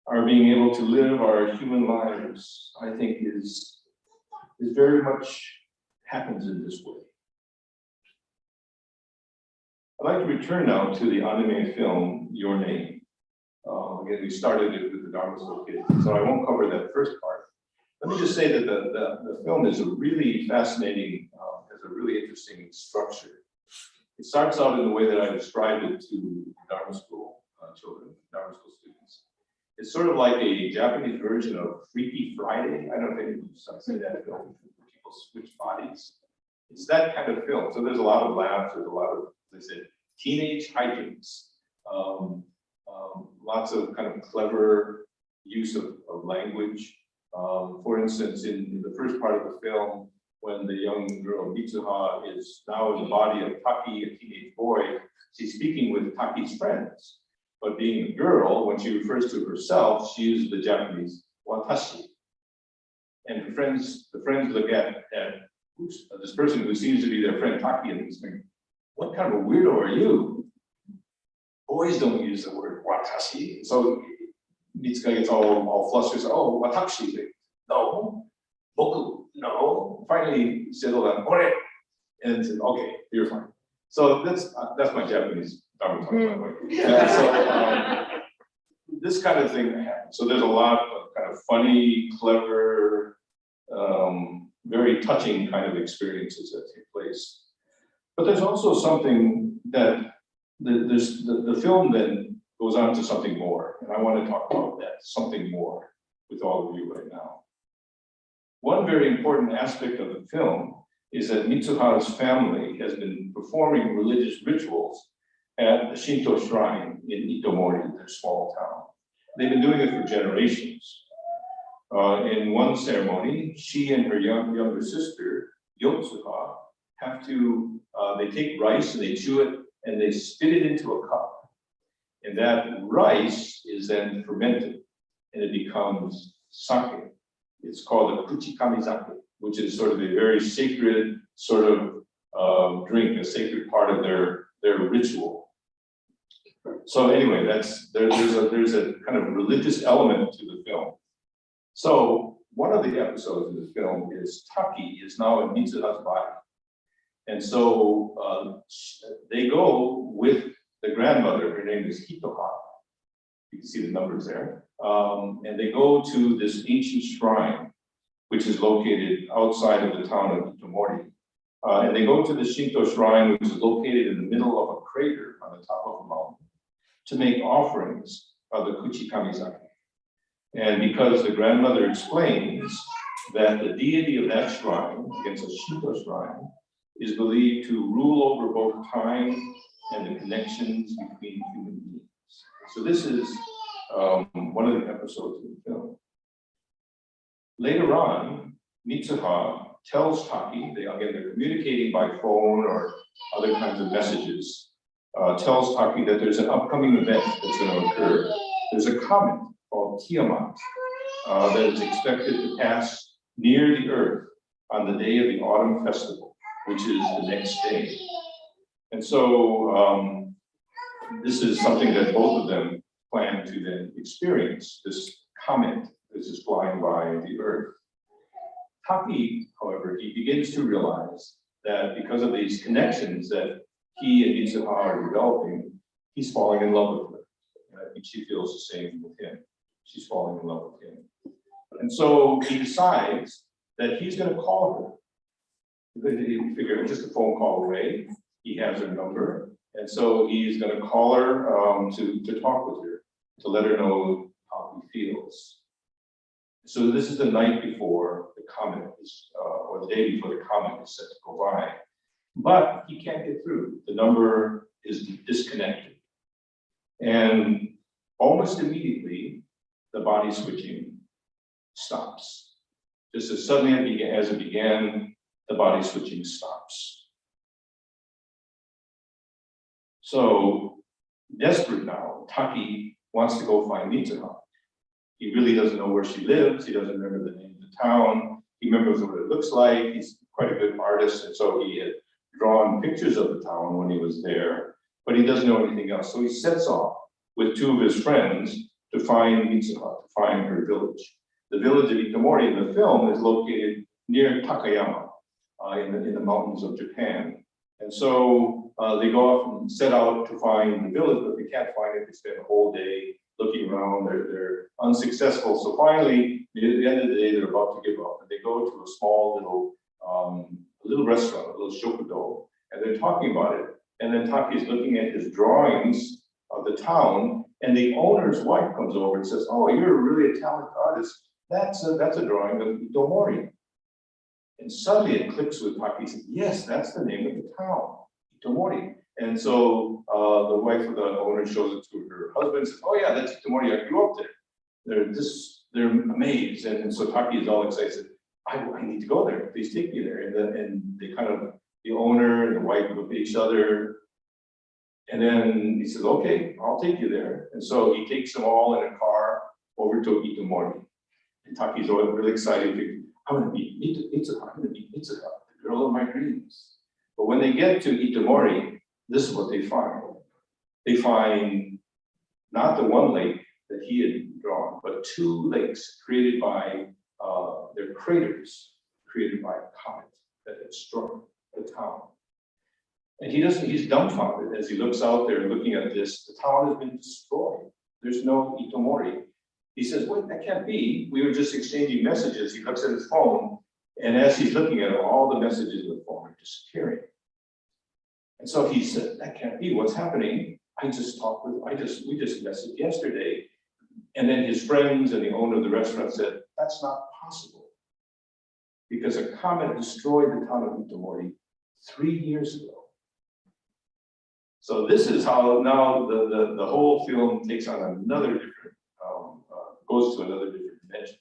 our being able to live our human lives, I think is very much happens in this way. I'd like to return now to the anime film, Your Name. Again, we started it with the Dharma School kids, so I won't cover that first part. Let me just say that the film is a really fascinating, has a really interesting structure. It starts out in the way that I described it to Dharma School children, Dharma School students. It's sort of like a Japanese version of Freaky Friday. I don't know if anyone's seen that film, where people switch bodies. It's that kind of film. So there's a lot of laughs, there's a lot of, as I said, teenage hijinks, lots of kind of clever use of language. For instance, in the first part of the film, when the young girl Mitsuha is now in the body of Taki, a teenage boy, she's speaking with Taki's friends. But being a girl, when she refers to herself, she uses the Japanese watashi. And the friends look at this person who seems to be their friend Taki and he's like, what kind of a weirdo are you? Boys don't use the word watashi. So Mitsuka gets all flustered, says, oh, watashi. No, boku, no. Finally settled on ore and said, okay, you're fine. So that's my Japanese Dharma talk, by the way. Yeah, so this kind of thing happens. So there's a lot of kind of funny, clever, very touching kind of experiences that take place. But there's also something that the film then goes on to something more. And I want to talk about that, something more, with all of you right now. One very important aspect of the film is that Mitsuha's family has been performing religious rituals at the Shinto shrine in Itomori, their small town. They've been doing it for generations. In one ceremony, she and her younger sister, Yotsuha, have to, they take rice and they chew it and they spit it into a cup. And that rice is then fermented and it becomes sake. It's called a kuchikamizake, which is sort of a very sacred sort of drink, a sacred part of their ritual. So anyway, there's a kind of religious element to the film. So one of the episodes of the film is Taki is now in Mitsuha's body. And so they go with the grandmother, her name is Hitoha. You can see the numbers there. And they go to this ancient shrine, which is located outside of the town of Itomori. And they go to the Shinto shrine, which is located in the middle of a crater on the top of a mountain, to make offerings of the Kuchikamizake. And because the grandmother explains that the deity of that shrine, against a Shinto shrine, is believed to rule over both time and the connections between human beings. So this is one of the episodes of the film. Later on, Mitsuha tells Taki, they're communicating by phone or other kinds of messages, tells Taki that there's an upcoming event that's going to occur. There's a comet called Tiamat that is expected to pass near the Earth on the day of the autumn festival, which is the next day. And so this is something that both of them plan to then experience, this comet that is flying by the Earth. Taki, however, he begins to realize that because of these connections that he and Mitsuha are developing, he's falling in love with her. And I think she feels the same with him. She's falling in love with him. And so he decides that he's going to call her. He figured just a phone call away. He has her number. And so he's going to call her to talk with her, to let her know how he feels. So this is the night before the comet is, or the day before the comet is set to go by. But he can't get through. The number is disconnected. And almost immediately, the body switching stops. Just as suddenly as it began, the body switching stops. So, desperate now, Taki wants to go find Mitsuha. He really doesn't know where she lives. He doesn't remember the name of the town. He remembers what it looks like. He's quite a good artist, and so he had drawn pictures of the town when he was there, but he doesn't know anything else. So he sets off with two of his friends to find Mitsuha, to find her village. The village of Itomori in the film is located near Takayama, in the mountains of Japan. And so they go off and set out to find the village, but they can't find it. They spend a whole day looking around. They're unsuccessful. So finally, at the end of the day, they're about to give up. And they go to a small little restaurant, a little shokudo, and they're talking about it. And then Taki is looking at his drawings of the town, and the owner's wife comes over and says, "Oh, you're really a talented artist. That's a drawing of Itomori." And suddenly it clicks with Taki. He says, "Yes, that's the name of the town, Itomori." And so the wife of the owner shows it to her husband and says, "Oh yeah, that's Itomori. I grew up there." They're amazed. And so Taki is all excited. I need to go there, please take me there. And they kind of, the owner and the wife look at each other. And then he says, okay, I'll take you there. And so he takes them all in a car over to Itomori. And Taki's always really excited. I'm gonna be Mitsuha, I'm gonna be Mitsuha, the girl of my dreams. But when they get to Itomori, this is what they find. They find not the one lake that he had drawn, but two lakes created by, they're craters created by a comet that had struck the town. And he's dumbfounded as he looks out there looking at this. The town has been destroyed. There's no Itomori. He says, wait, that can't be. We were just exchanging messages. He looks at his phone, and as he's looking at it, all the messages in the phone are disappearing. And so he said, that can't be. What's happening? We just messaged yesterday. And then his friends and the owner of the restaurant said, that's not possible. Because a comet destroyed the town of Itomori 3 years ago. So this is how now the whole film takes on another different, goes to another different dimension.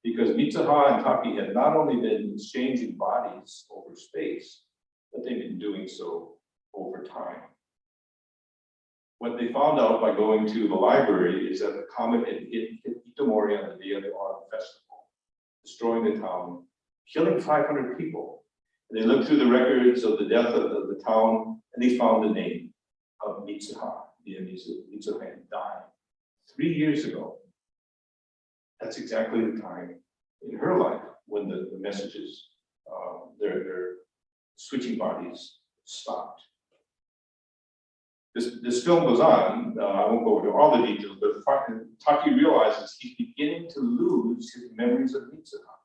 Because Mitsuha and Taki had not only been exchanging bodies over space, but they've been doing so over time. What they found out by going to the library is that the comet had hit Itomori on the day of the autumn festival, destroying the town, killing 500 people. And they looked through the records of the death of the town, and they found the name of Mitsuha. Mitsuha had died 3 years ago. That's exactly the time in her life when the messages, their switching bodies stopped. This film goes on. I won't go into all the details, but Taki realizes he's beginning to lose his memories of Mitsuha.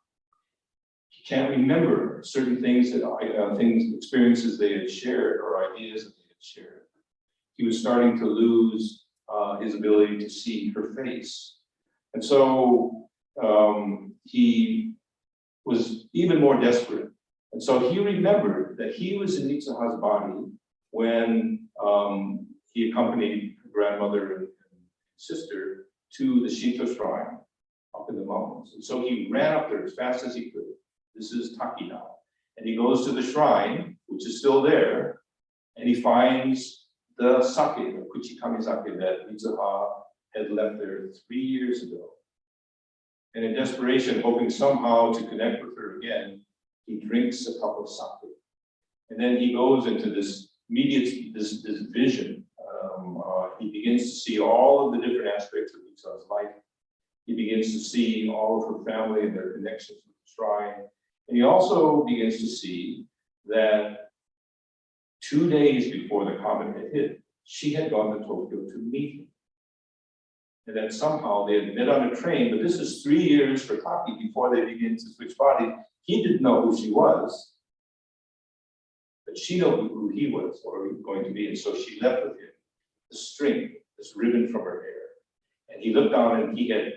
He can't remember certain things experiences they had shared or ideas that they had shared. He was starting to lose his ability to see her face. And so he was even more desperate. And so he remembered that he was in Mitsuha's body when he accompanied her grandmother and sister to the Shinto shrine up in the mountains. And so he ran up there as fast as he could. This is Taki now. And he goes to the shrine, which is still there, and he finds the sake, the kuchikami sake that Mitsuha had left there 3 years ago. And in desperation, hoping somehow to connect with her again, he drinks a cup of sake. And then he goes into this vision. He begins to see all of the different aspects of Mitsuha's life. He begins to see all of her family and their connections with the shrine. And he also begins to see that 2 days before the comet had hit, she had gone to Tokyo to meet him. And that somehow they had met on a train, but this is 3 years for Taki before they begin to switch bodies. He didn't know who she was, but she knew who he was or he was going to be, and so she left with him the string, this ribbon from her hair. And he looked down and he had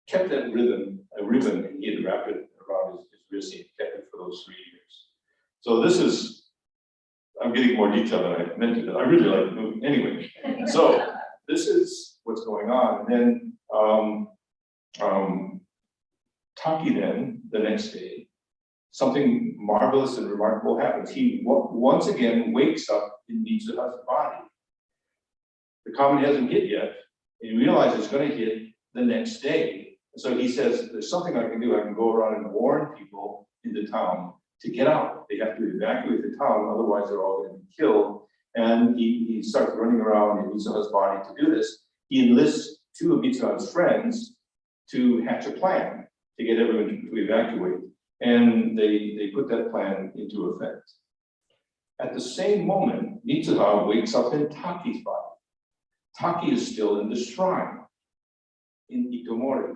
kept that ribbon, and he had wrapped it around his wrist, and he kept it for those 3 years. So this is, I'm getting more detail than I meant to, I really like the movie anyway. So this is what's going on. And then Taki then, the next day, something marvelous and remarkable happens. He once again wakes up in Mitsuha's body. The comet hasn't hit yet, and he realizes it's going to hit the next day. So he says, there's something I can do. I can go around and warn people in the town to get out. They have to evacuate the town, otherwise they're all going to be killed. And he starts running around in Mitsuha's body to do this. He enlists two of Mitsuha's friends to hatch a plan to get everyone to evacuate. And they put that plan into effect. At the same moment, Mitsuha wakes up in Taki's body. Taki is still in the shrine in Itomori.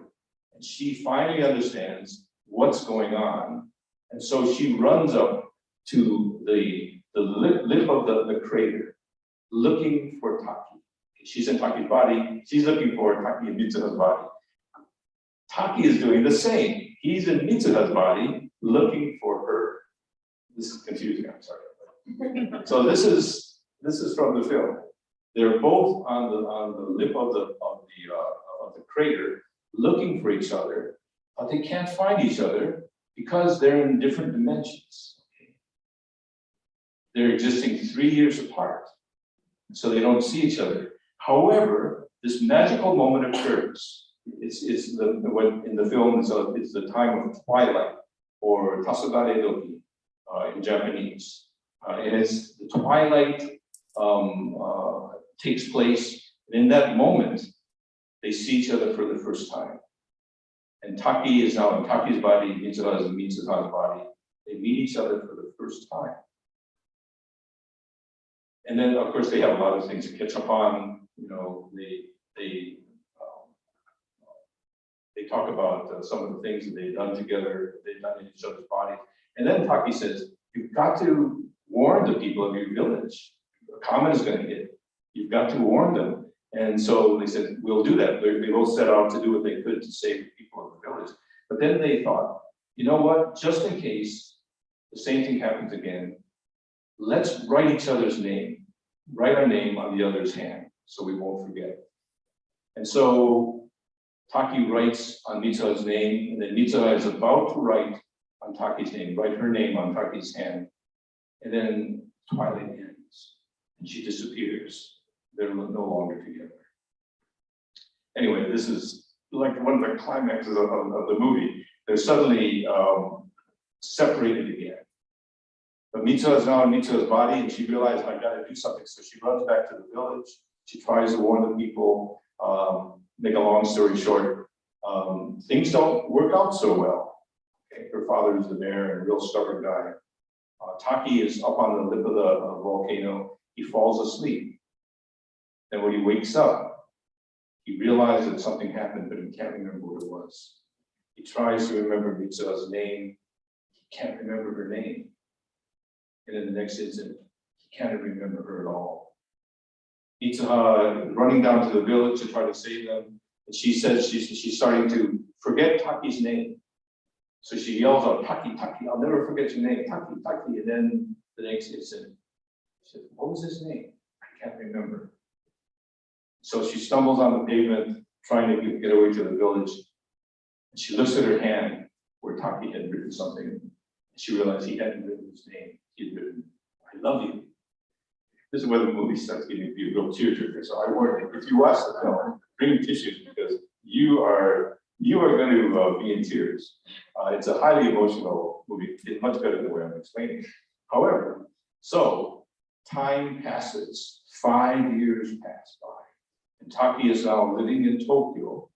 And she finally understands what's going on. And so she runs up to the lip of the crater, looking for Taki. She's in Taki's body. She's looking for Taki in Mitsuha's body. Taki is doing the same. He's in Mitsuha's body, looking for her. This is confusing. I'm sorry. So this is from the film. They're both on the lip of the crater, looking for each other, but they can't find each other because they're in different dimensions. They're existing 3 years apart, so they don't see each other. However, this magical moment occurs. It's what in the film is the time of twilight, or Tasugare Doki in Japanese. And it's the twilight takes place, and in that moment, they see each other for the first time. And Taki is now in Taki's body, Mitsuha is in Mitsuha's body. They meet each other for the first time. And then, of course, they have a lot of things to catch up on. You know, they talk about some of the things that they've done together, they've done in each other's bodies. And then Taki says, you've got to warn the people of your village. A comet is going to hit. You've got to warn them. And so they said, we'll do that. They both set out to do what they could to save the people of the village. But then they thought, you know what, just in case the same thing happens again, let's write each other's name, write our name on the other's hand so we won't forget. And so Taki writes on Mitsuha's name, and then Mitsuha is about to write on Taki's name, write her name on Taki's hand. And then twilight ends and she disappears. They're no longer together. Anyway, this is like one of the climaxes of the movie. They're suddenly separated again. But Mitsuha is now in Mitsuha's body, and she realized, I gotta do something. So she runs back to the village. She tries to warn the people. Make a long story short, things don't work out so well. Okay? Her father is the mayor and a real stubborn guy. Taki is up on the lip of the volcano. He falls asleep. Then when he wakes up, he realizes that something happened, but he can't remember what it was. He tries to remember Mitsuha's name. He can't remember her name. And in the next instant, he can't remember her at all. Mitsuha running down to the village to try to save them. And she says she's starting to forget Taki's name. So she yells out, Taki, Taki, I'll never forget your name, Taki, Taki. And then the next instant, she said, what was his name? I can't remember. So she stumbles on the pavement, trying to get away to the village. And she looks at her hand where Taki had written something. And she realized he hadn't written his name. He had written, I love you. This is where the movie starts getting to be a real tearjerker. So I warn you, if you watch the film, bring tissues because you are going to be in tears. It's a highly emotional movie. It's much better than the way I'm explaining it. However, so time passes. 5 years pass by. And Taki is now living in Tokyo.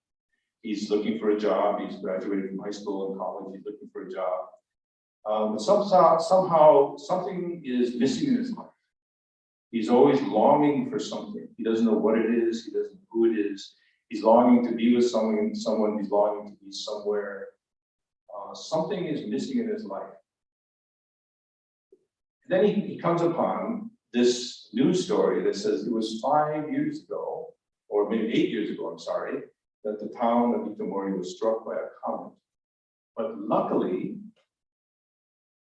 He's looking for a job. He's graduated from high school and college. He's looking for a job. But somehow something is missing in his life. He's always longing for something. He doesn't know what it is. He doesn't know who it is. He's longing to be with someone. He's longing to be somewhere. Something is missing in his life. And then he comes upon this news story that says it was 5 years ago, or maybe 8 years ago, I'm sorry, that the town of Itomori was struck by a comet. But luckily,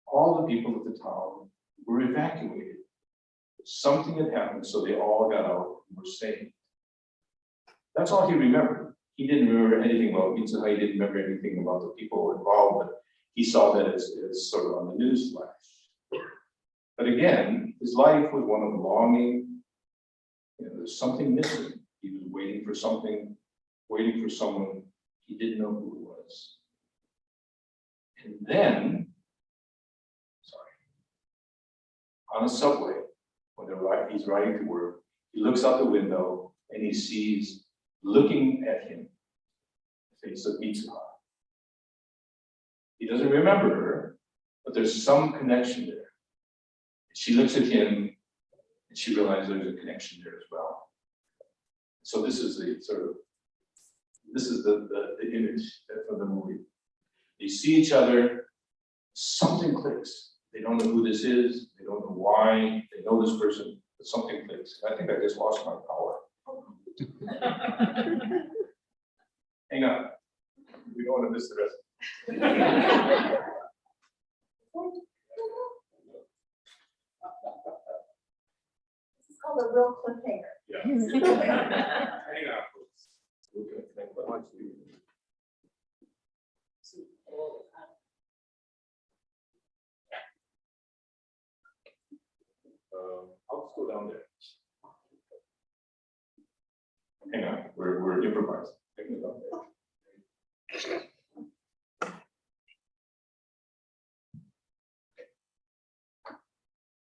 all the people of the town were evacuated. Something had happened, so they all got out and were saved. That's all he remembered. He didn't remember anything about Mitsuha. He didn't remember anything about the people involved, but he saw that as sort of on the news flash. But again, his life was one of longing. You know, there's something missing. He was waiting for something, waiting for someone. He didn't know who it was. And then, on a subway, when he's riding to work, he looks out the window and he sees, looking at him, the face of Mitsuha. He doesn't remember her, but there's some connection there. She looks at him and she realizes there's a connection there as well. So this is the image from the movie. They see each other, something clicks. They don't know who this is. They don't know why. They know this person, but something clicks. I think I just lost my power. Hang on. We don't want to miss the rest. This is called a real cliffhanger. Yeah. Hang on, folks. We're gonna connect the lights to you. let's go down there. Hang on, we're improvising. Taking it down there.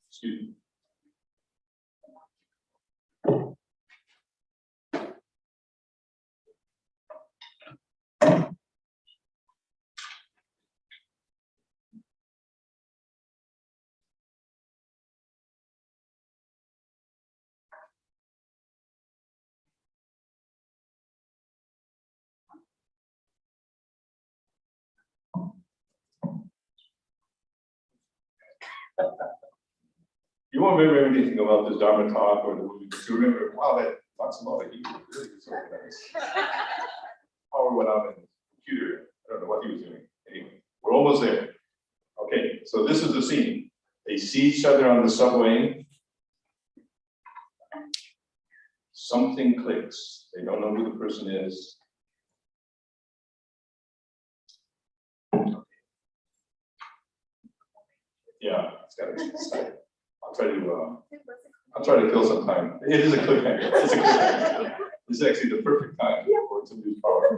Excuse me. You won't remember anything about this Dharma talk or the movie, but you remember, wow, that talks about it. He was really disorganized. Power went out in the computer. I don't know what he was doing. Anyway, we're almost there. Okay, so this is the scene. They see each other on the subway. Something clicks. They don't know who the person is. Yeah, it's got to be exciting. I'll try to kill some time. It is a cliffhanger. It's a cliffhanger. This is actually the perfect time for it to lose power.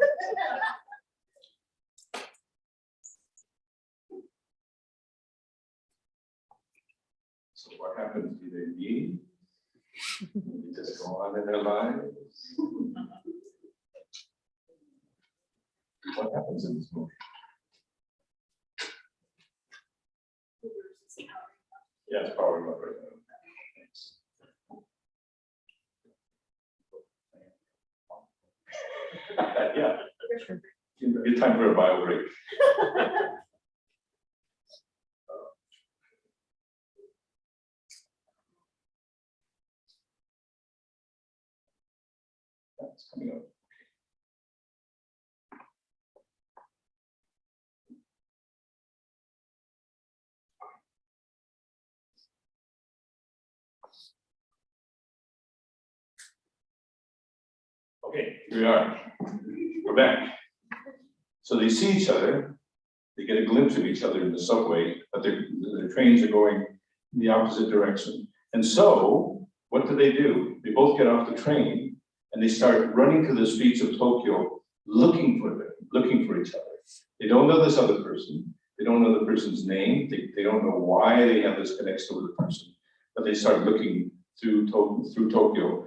So what happens? Do they meet? They just go on in their lives? What happens in this movie? Yeah, it's probably not right now. Yeah. Good time for a bio break. That's coming up. Okay, here we are. We're back. So they see each other. They get a glimpse of each other in the subway, but their trains are going in the opposite direction. And so, what do? They both get off the train and they start running to the streets of Tokyo, looking for each other. They don't know this other person. They don't know the person's name. They don't know why they have this connection with the person, but they start looking through Tokyo.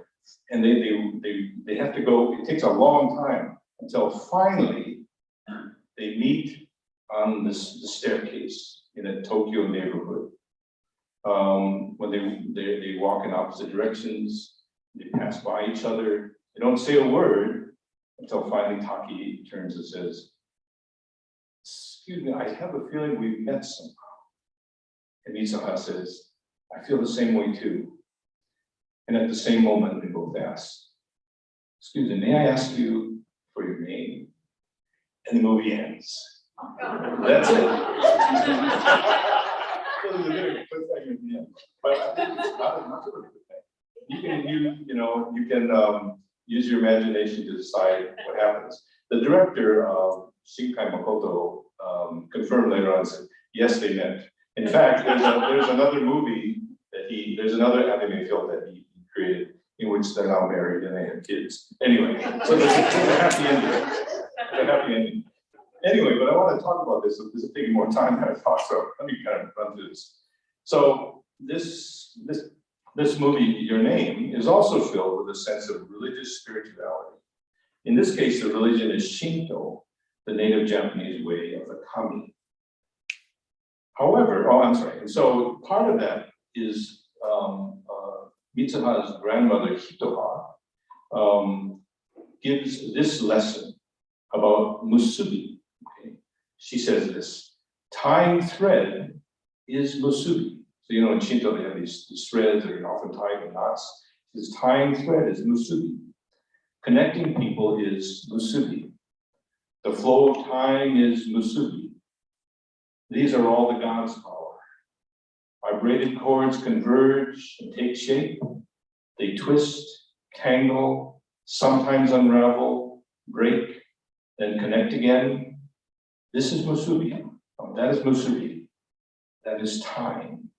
And they have to go, it takes a long time until finally they meet on the staircase in a Tokyo neighborhood. When they walk in opposite directions, they pass by each other. They don't say a word until finally Taki turns and says, "Excuse me, I have a feeling we've met somehow." And Mitsuha says, "I feel the same way too." And at the same moment, they both ask, "Excuse me, may I ask you for your name?" And the movie ends. That's it. But I think it's not much of a good thing. You can use your imagination to decide what happens. The director, Shinkai Makoto, confirmed later on and said, yes, they met. In fact, there's another movie there's another anime film that he created in which they're now married and they have kids. Anyway, so there's a happy ending. There's a happy ending. Anyway, but I want to talk about this. This is taking more time than I thought, so let me kind of run through this. So this movie, Your Name, is also filled with a sense of religious spirituality. In this case, the religion is Shinto, the native Japanese way of the kami. However, and so part of that is Mitsuha's grandmother, Hitoha, gives this lesson about musubi. Okay? She says this, tying thread is musubi. So, in Shinto, they have these threads that are often tied in knots. This tying thread is musubi. Connecting people is musubi. The flow of time is musubi. These are all the God's power. Vibrated cords converge and take shape. They twist, tangle, sometimes unravel, break, then connect again. This is musubi. That is musubi. That is time.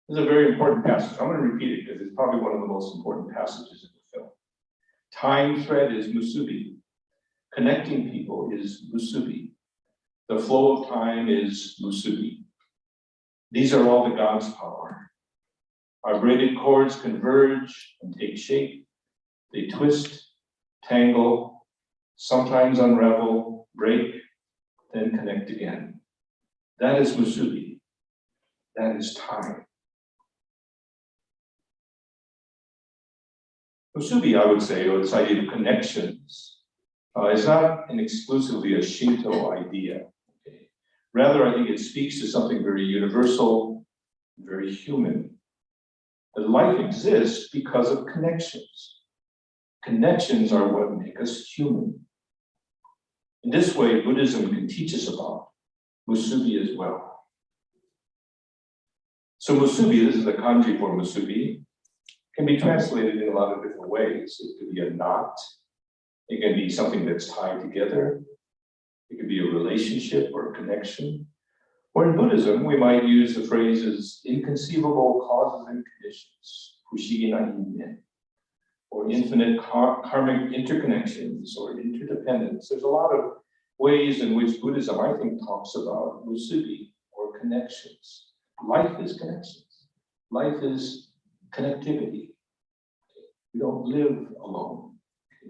This is a very important passage. I'm going to repeat it because it's probably one of the most important passages in the film. Time thread is musubi. Connecting people is musubi. The flow of time is musubi. These are all the God's power. Our braided cords converge and take shape. They twist, tangle, sometimes unravel, break, then connect again. That is musubi. That is time. Musubi, I would say, or this idea of connections, is not an exclusively a Shinto idea. Okay? Rather, I think it speaks to something very universal, very human. That life exists because of connections. Connections are what make us human. In this way, Buddhism can teach us about musubi as well. So musubi, this is the kanji for musubi, can be translated in a lot of different ways. It could be a knot. It can be something that's tied together. It could be a relationship or a connection. Or in Buddhism, we might use the phrases inconceivable causes and conditions, fushigi na inen, or infinite karmic interconnections or interdependence. There's a lot of ways in which Buddhism, I think, talks about musubi or connections. Life is connections. Life is connectivity. We don't live alone.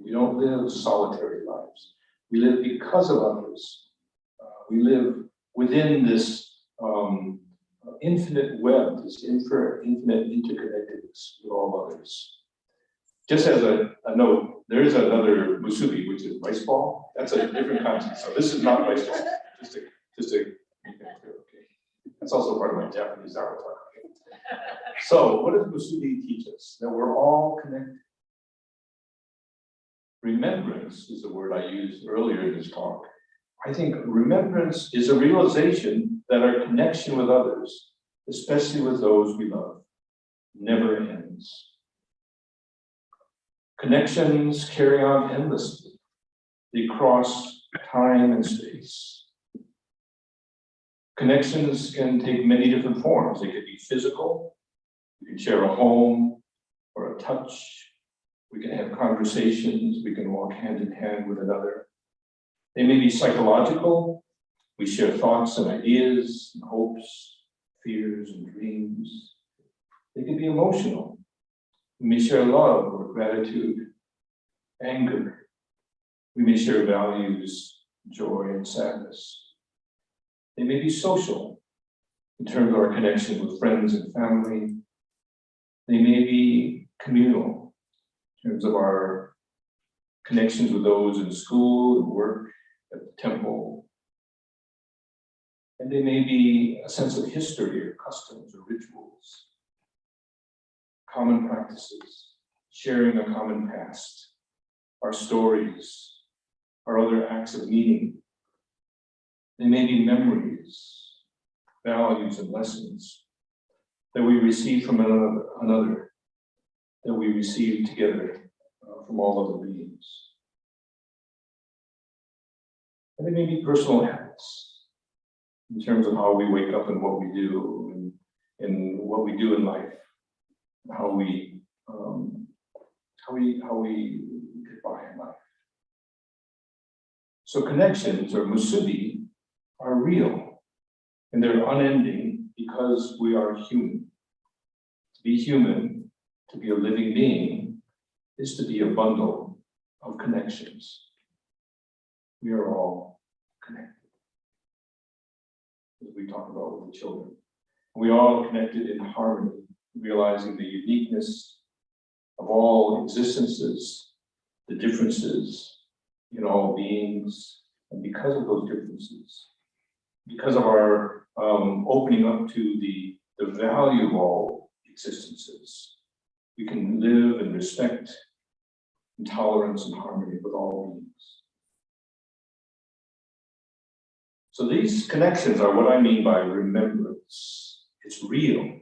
We don't live solitary lives. We live because of others. We live within this infinite web, this infinite interconnectedness with all others. Just as a note, there is another musubi, which is rice ball. That's a different concept. So this is not rice ball. Just to make that clear, okay. That's also part of my Japanese avatar. So what does musubi teach us? That we're all connected. Remembrance is the word I used earlier in this talk. I think remembrance is a realization that our connection with others, especially with those we love, never ends. Connections carry on endlessly. They cross time and space. Connections can take many different forms. They could be physical. We can share a home or a touch. We can have conversations. We can walk hand in hand with another. They may be psychological. We share thoughts and ideas, and hopes, fears, and dreams. They can be emotional. We may share love or gratitude, anger. We may share values, joy, and sadness. They may be social in terms of our connection with friends and family. They may be communal in terms of our connections with those in school and work, at the temple. And they may be a sense of history or customs or rituals, common practices, sharing a common past, our stories, our other acts of meaning. They may be memories, values, and lessons that we receive from another, that we receive together from all other beings. And they may be personal habits in terms of how we wake up and what we do, and what we do in life, how we get by in life. So connections, or musubi, are real, and they're unending because we are human. To be human, to be a living being, is to be a bundle of connections. We are all connected, as we talk about with the children. We are all connected in harmony, realizing the uniqueness of all existences, the differences in all beings, and because of those differences, because of our opening up to the value of all existences, we can live and respect in tolerance and harmony with all beings. So these connections are what I mean by remembrance. It's real.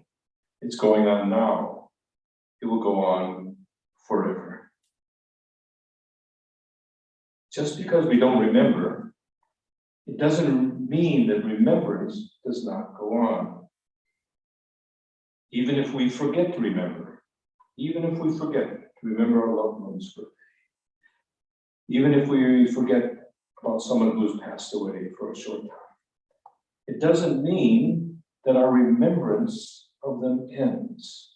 It's going on now. It will go on forever. Just because we don't remember, it doesn't mean that remembrance does not go on. Even if we forget to remember, even if we forget to remember our loved ones, even if we forget about someone who's passed away for a short time, it doesn't mean that our remembrance of them ends.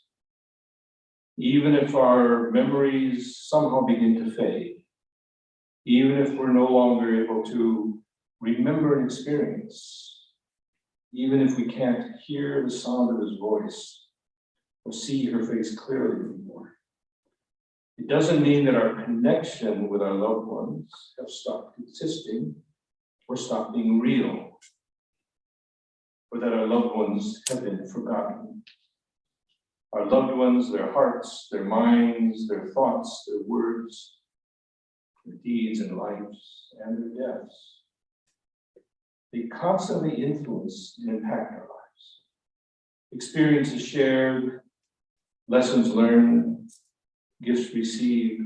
Even if our memories somehow begin to fade, even if we're no longer able to remember an experience, even if we can't hear the sound of his voice or see her face clearly anymore, it doesn't mean that our connection with our loved ones have stopped existing or stopped being real, or that our loved ones have been forgotten. Our loved ones, their hearts, their minds, their thoughts, their words, their deeds and lives, and their deaths, they constantly influence and impact our lives. Experiences shared, lessons learned, gifts received,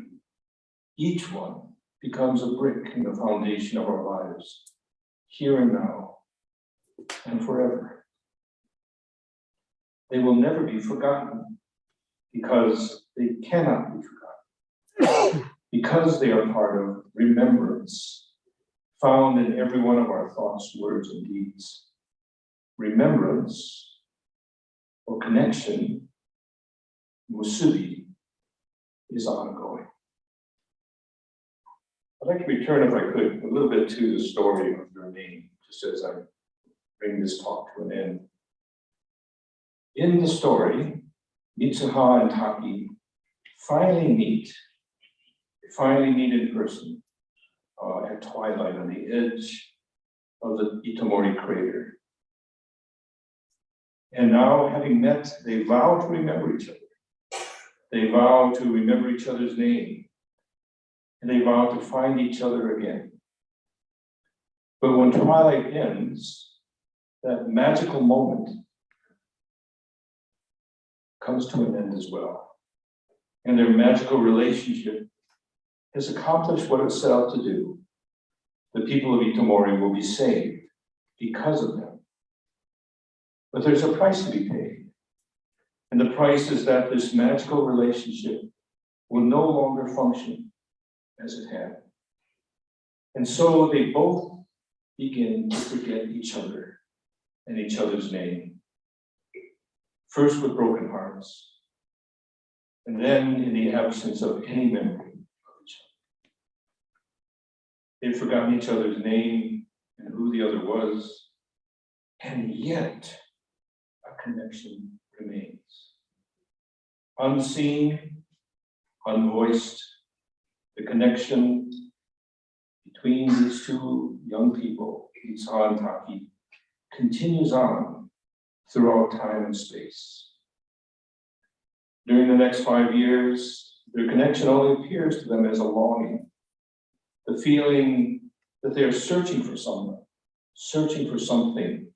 each one becomes a brick in the foundation of our lives, here and now, and forever. They will never be forgotten because they cannot be forgotten, because they are part of remembrance, found in every one of our thoughts, words, and deeds. Remembrance or connection, musubi, is ongoing. I'd like to return, if I could, a little bit to the story of your name, just as I bring this talk to an end. In the story, Mitsuha and Taki finally meet in person at twilight on the edge of the Itomori crater. And now, having met, they vow to remember each other. They vow to remember each other's name, and they vow to find each other again. But when twilight ends, that magical moment comes to an end as well. And their magical relationship has accomplished what it set out to do. The people of Itomori will be saved because of them. But there's a price to be paid. And the price is that this magical relationship will no longer function as it had. And so they both begin to forget each other and each other's name. First with broken hearts, and then in the absence of any memory of each other. They've forgotten each other's name and who the other was, and yet a connection remains. Unseen, unvoiced, the connection between these two young people, Mitsuha and Taki, continues on throughout time and space. During the next 5 years, their connection only appears to them as a longing, the feeling that they are searching for someone, searching for something,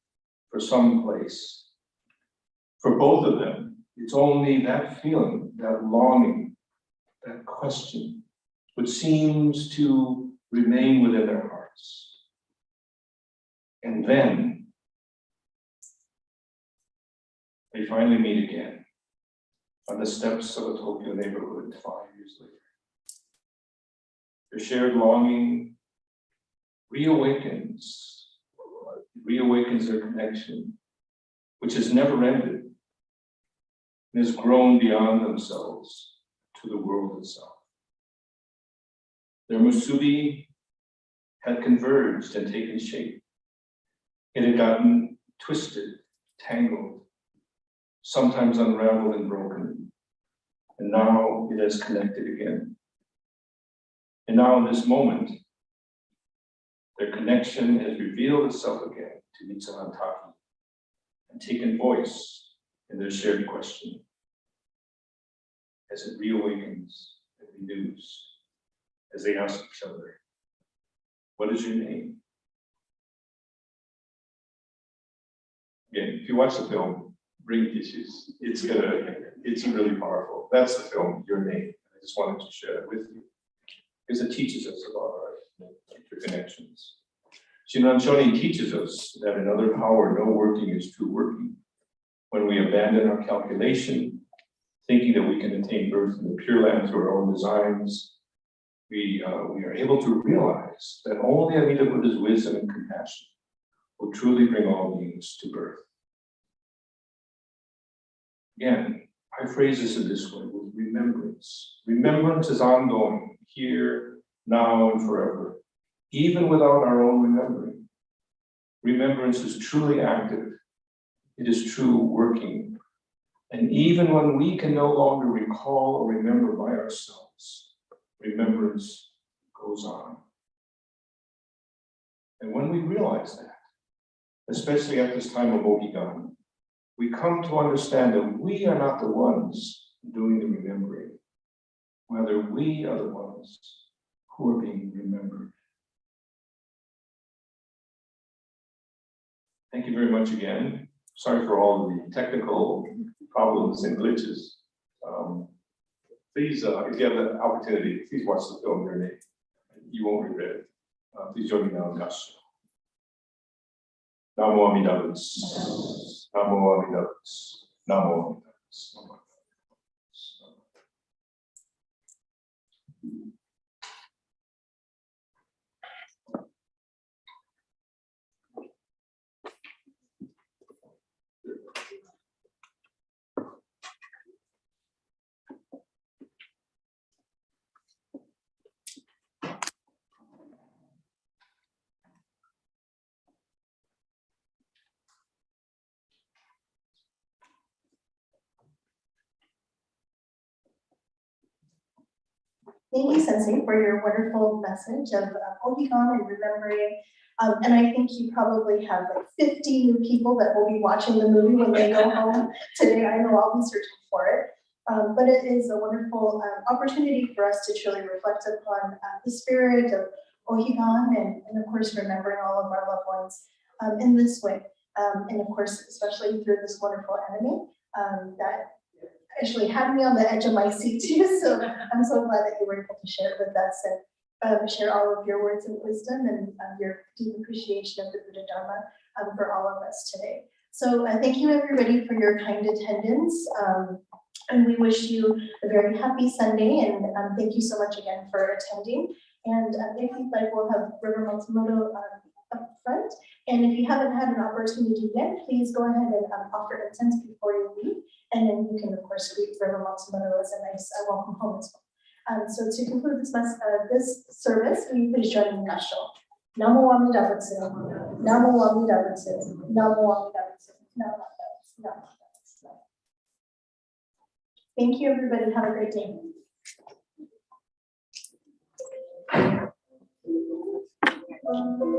for some place. For both of them, it's only that feeling, that longing, that question, which seems to remain within their hearts. And then they finally meet again on the steps of a Tokyo neighborhood 5 years later. Their shared longing reawakens their connection, which has never ended and has grown beyond themselves to the world itself. Their musubi had converged and taken shape. It had gotten twisted, tangled, sometimes unraveled and broken. And now it has connected again. And now in this moment, their connection has revealed itself again to Mitsuha and Taki and taken voice in their shared question as it reawakens and renews, as they ask each other, what is your name? Again, if you watch the film, bring tissues. It's really powerful. That's the film, Your Name. I just wanted to share it with you because it teaches us about our interconnections. Shinran Shonin teaches us that in other power, no working is true working. when we abandon our calculation, thinking that we can attain birth in the Pure Land through our own designs, we are able to realize that only Amida Buddha's wisdom and compassion will truly bring all beings to birth. Again, I phrase this in this way, with remembrance. Remembrance is ongoing, here, now, and forever, even without our own remembering. Remembrance is truly active. It is true working. And even when we can no longer recall or remember by ourselves, remembrance goes on. And when we realize that, especially at this time of Ohigan, we come to understand that we are not the ones doing the remembering. Rather, we are the ones who are being remembered. Thank you very much again. Sorry for all of the technical problems and glitches. Please, if you have the opportunity, please watch the film Your Name. You won't regret it. Please join me now in Gashi. Namo Amida Butsu. Namo Amida Butsu. Namo Amida Butsu. Thank you, Sensei, for your wonderful message of Ohigan and remembering. And I think you probably have like 50 new people that will be watching the movie when they go home today. I know I'll be searching for it. But it is a wonderful opportunity for us to truly reflect upon the spirit of Ohigan and of course, remembering all of our loved ones in this way. And of course, especially through this wonderful anime that actually had me on the edge of my seat too. So I'm so glad that you were able to share it with us and share all of your words of wisdom and your deep appreciation of the Buddha Dharma for all of us today. So thank you everybody for your kind attendance. And we wish you a very happy Sunday and thank you so much again for attending. And if you'd like, we'll have River Matsumoto up front. And if you haven't had an opportunity yet, please go ahead and offer incense before you leave. And then you can, of course, greet River Matsumoto as a nice welcome home as well. So to conclude this service, will you please join in Gassho. Namo Amida Butsu. Namo Amida Butsu. Namo Amida Butsu. Namo Amida Butsu. Thank you, everybody. Have a great day.